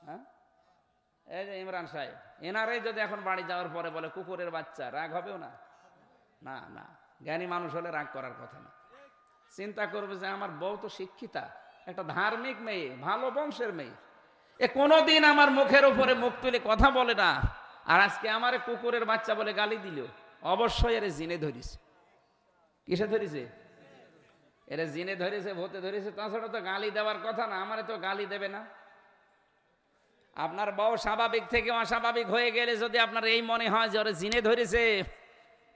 হ্যাঁ, এই যে ইমরান সাহেব, এনারাই যদি এখন বাড়ি যাওয়ার পরে বলে কুকুরের বাচ্চা, রাগ হবেও না? না না, জ্ঞানী মানুষ হলে রাগ করার কথা না। চিন্তা করবে যে আমার বউ তো শিক্ষিতা, একটা ধার্মিক মেয়ে, ভালো বংশের মেয়ে, এ কোনোদিন আমার মুখের উপরে মুখ তুলে কথা বলে না, আর আজকে আমার কুকুরের বাচ্চা বলে গালি দিল। অবশ্যই এর জিনে ধরিছে। কিসে ধরিছে? এর জিনে ধরেছে, ভূতে ধরেছে। তাছাড়া তো গালি দেওয়ার কথা না, আমারে তো গালি দেবে না। আপনার বউ স্বাভাবিক থেকে অস্বাভাবিক হয়ে গেলে যদি আপনার এই মনে হয় যে ওরে জিনে ধরেছে,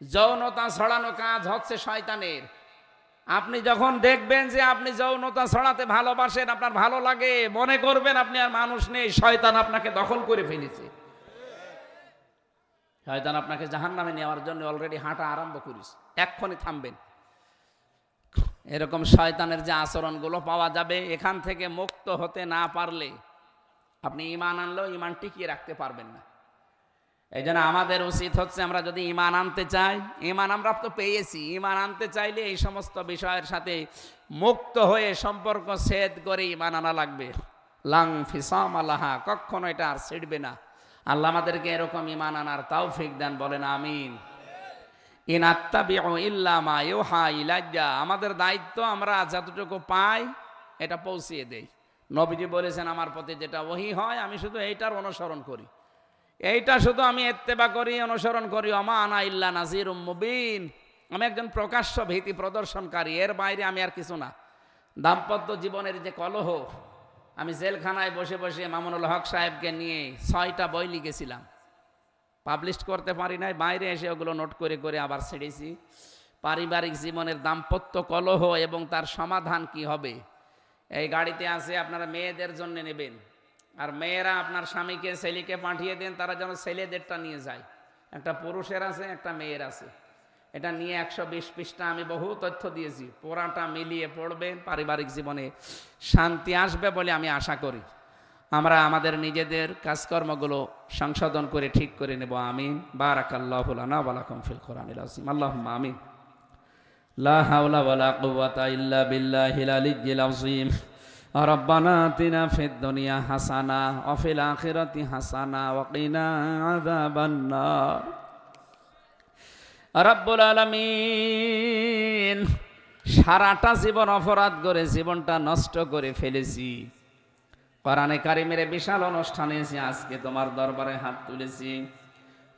যৌনতা ছড়ানো কাজ হচ্ছে শয়তানের। আপনি যখন দেখবেন যে আপনি যৌনতা ছড়াতে ভালোবাসেন, আপনার ভালো লাগে, মনে করবেন আপনি আর মানুষ নেই, শয়তান আপনাকে দখল করে ফেলেছে। শয়তান আপনাকে জাহান্নামে নেওয়ার জন্য অলরেডি হাঁটা আরম্ভ করিস, এক্ষুনি থামবেন। এরকম শয়তানের যে আচরণগুলো পাওয়া যাবে, এখান থেকে মুক্ত হতে না পারলে আপনি ঈমান আনলেও ঈমান টিকিয়ে রাখতে পারবেন না। এই জন্য আমাদের উচিত হচ্ছে, আমরা যদি ঈমান আনতে চাই, ঈমান আমরা তো পেয়েছি, ঈমান আনতে চাইলে এই সমস্ত বিষয়ের সাথে মুক্ত হয়ে সম্পর্ক ছেদ করে ঈমান আনা লাগবে। লাং ফিসাম আলাহা, কখনো এটা আর ছিড়বে না। আল্লাহ আমাদেরকে এরকম ঈমান আনার তৌফিক দেন, বলেন আমিন। ইন আত্তাবিউ ইল্লা মা ইউহা ইলাইয়া, আমাদের দায়িত্ব আমরা যতটুকু পাই এটা পৌঁছিয়ে দেই। নবীজি বলেছেন, আমার প্রতি যেটা ওহী হয় আমি শুধু এইটার অনুসরণ করি, এইটা শুধু আমি ইত্তেবা করি, অনুসরণ করি। ওমা আনা ইল্লা নাযীরুম মুবিন, আমি একজন প্রকাশ্য ভীতি প্রদর্শনকারী, এর বাইরে আমি আর কিছু না। দাম্পত্য জীবনের যে কলহ, আমি জেলখানায় বসে বসে মামুনুল হক সাহেবকে নিয়ে 6টা বই লিখেছিলাম, পাবলিশ করতে পারি নাই, বাইরে এসে ওগুলো নোট করে করে আবার ছেড়েছি। পারিবারিক জীবনের দাম্পত্য কলহ এবং তার সমাধান কি হবে, এই গাড়িতে আছে, আপনারা মেয়েদের জন্য নেবেন। আর মেয়েরা আপনার স্বামীকে ছেলেকে পাঠিয়ে দেন, তারা যেন ছেলেদেরটা নিয়ে যায়। একটা পুরুষের আছে, একটা মেয়ের আছে। এটা নিয়ে 120 পৃষ্ঠা আমি বহু তথ্য দিয়েছি। পুরাটা মিলিয়ে পড়বেন, পারিবারিক জীবনে শান্তি আসবে বলে আমি আশা করি। আমরা আমাদের নিজেদের কাজকর্মগুলো সংশোধন করে ঠিক করে নেব। আমিন। বারাকাল্লাহু লানা ওয়া লাকুম ফিল কোরআনিল আযীম। আল্লাহুম্মা আমিন। লা হাওলা ওয়ালা কুওয়াতা ইল্লা বিল্লাহিল আলিয়্যিল আযীম। রব্বানা আতিনা ফিদ দুনিয়া হাসানা ওয়া ফিল আখিরাতি হাসানা ওয়া কিনা আযাবান নার। রব্বুল আলামিন, সারাটা জীবন অপরাধ করে জীবনটা নষ্ট করে ফেলেছি। কোরআনে কারিমের বিশাল অনুষ্ঠানে এসে আজকে তোমার দরবারে হাত তুলেছি।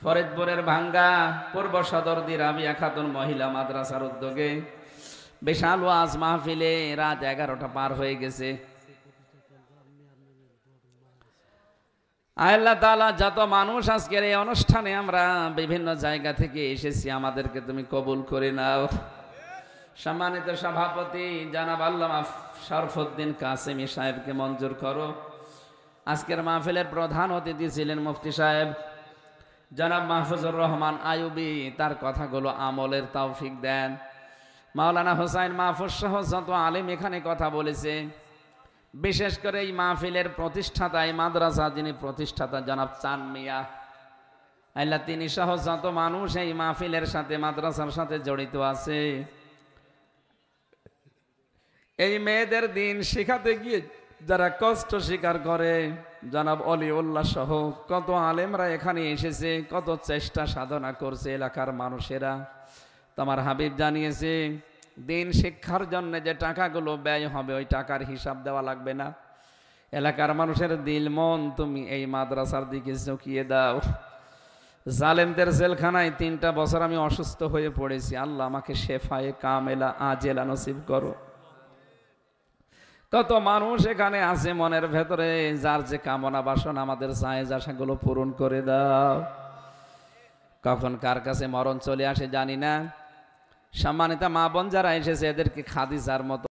ফরিদপুরের ভাঙ্গা পূর্ব সদরদি রাবিয়া খাতুন মহিলা মাদ্রাসার উদ্যোগে বিশাল ওয়াজ মাহফিলে রাত 11টা পার হয়ে গেছে। আল্লাহ তাআলা, যত মানুষ আজকের এই অনুষ্ঠানে আমরা বিভিন্ন জায়গা থেকে এসেছি, আমাদেরকে তুমি কবুল করে নাও। সম্মানিত সভাপতি জনাব আল্লামা শরফুদ্দিন কাসেমি সাহেবকে মঞ্জুর করো। আজকের মাহফিলের প্রধান অতিথি ছিলেন মুফতি সাহেব জনাব মাহফুজুর রহমান আইয়ুবী, তার কথাগুলো আমলের তৌফিক দেন। মাওলানা হোসাইন মাহফুজ সহ যত আলেম এখানে কথা বলেছে, বিশেষ করে এই মাহফিলের প্রতিষ্ঠাতা, এই মাদ্রাসা যিনি প্রতিষ্ঠাতা জনাব চান মিয়া, আল্লাহ তিনি সহ যত মানুষ এই মাহফিলের সাথে মাদ্রাসার সাথে জড়িত আছে, এই মেয়েদের দিন শেখাতে গিয়ে যারা কষ্ট স্বীকার করে, জনাব অলিউল্লাহ সহ কত আলেমরা এখানে এসেছে, কত চেষ্টা সাধনা করছে এলাকার মানুষেরা। তোমার হাবিব জানিয়েছে দিন শিক্ষার জন্য যে টাকাগুলো ব্যয় হবে ওই টাকার হিসাব দেওয়া লাগবে না। এলাকার মানুষের দিল মন তুমি এই মাদ্রাসার দিকে ঝুঁকিয়ে দাও। জালেমদের জেলখানায় 3টা বছর আমি অসুস্থ হয়ে পড়েছি, আল্লাহ আমাকে শেফায়ে কামেলা আজেলা নসিব করো। কত মানুষ এখানে আছে মনের ভেতরে, যার যে কামনা বাসনা আমাদের জায়েজ আশাগুলো পূরণ করে দাও। কখন কার কাছে মরণ চলে আসে জানি না। সম্মানিত মা বোন যারা এসেছে এদেরকে খাদিজার মতো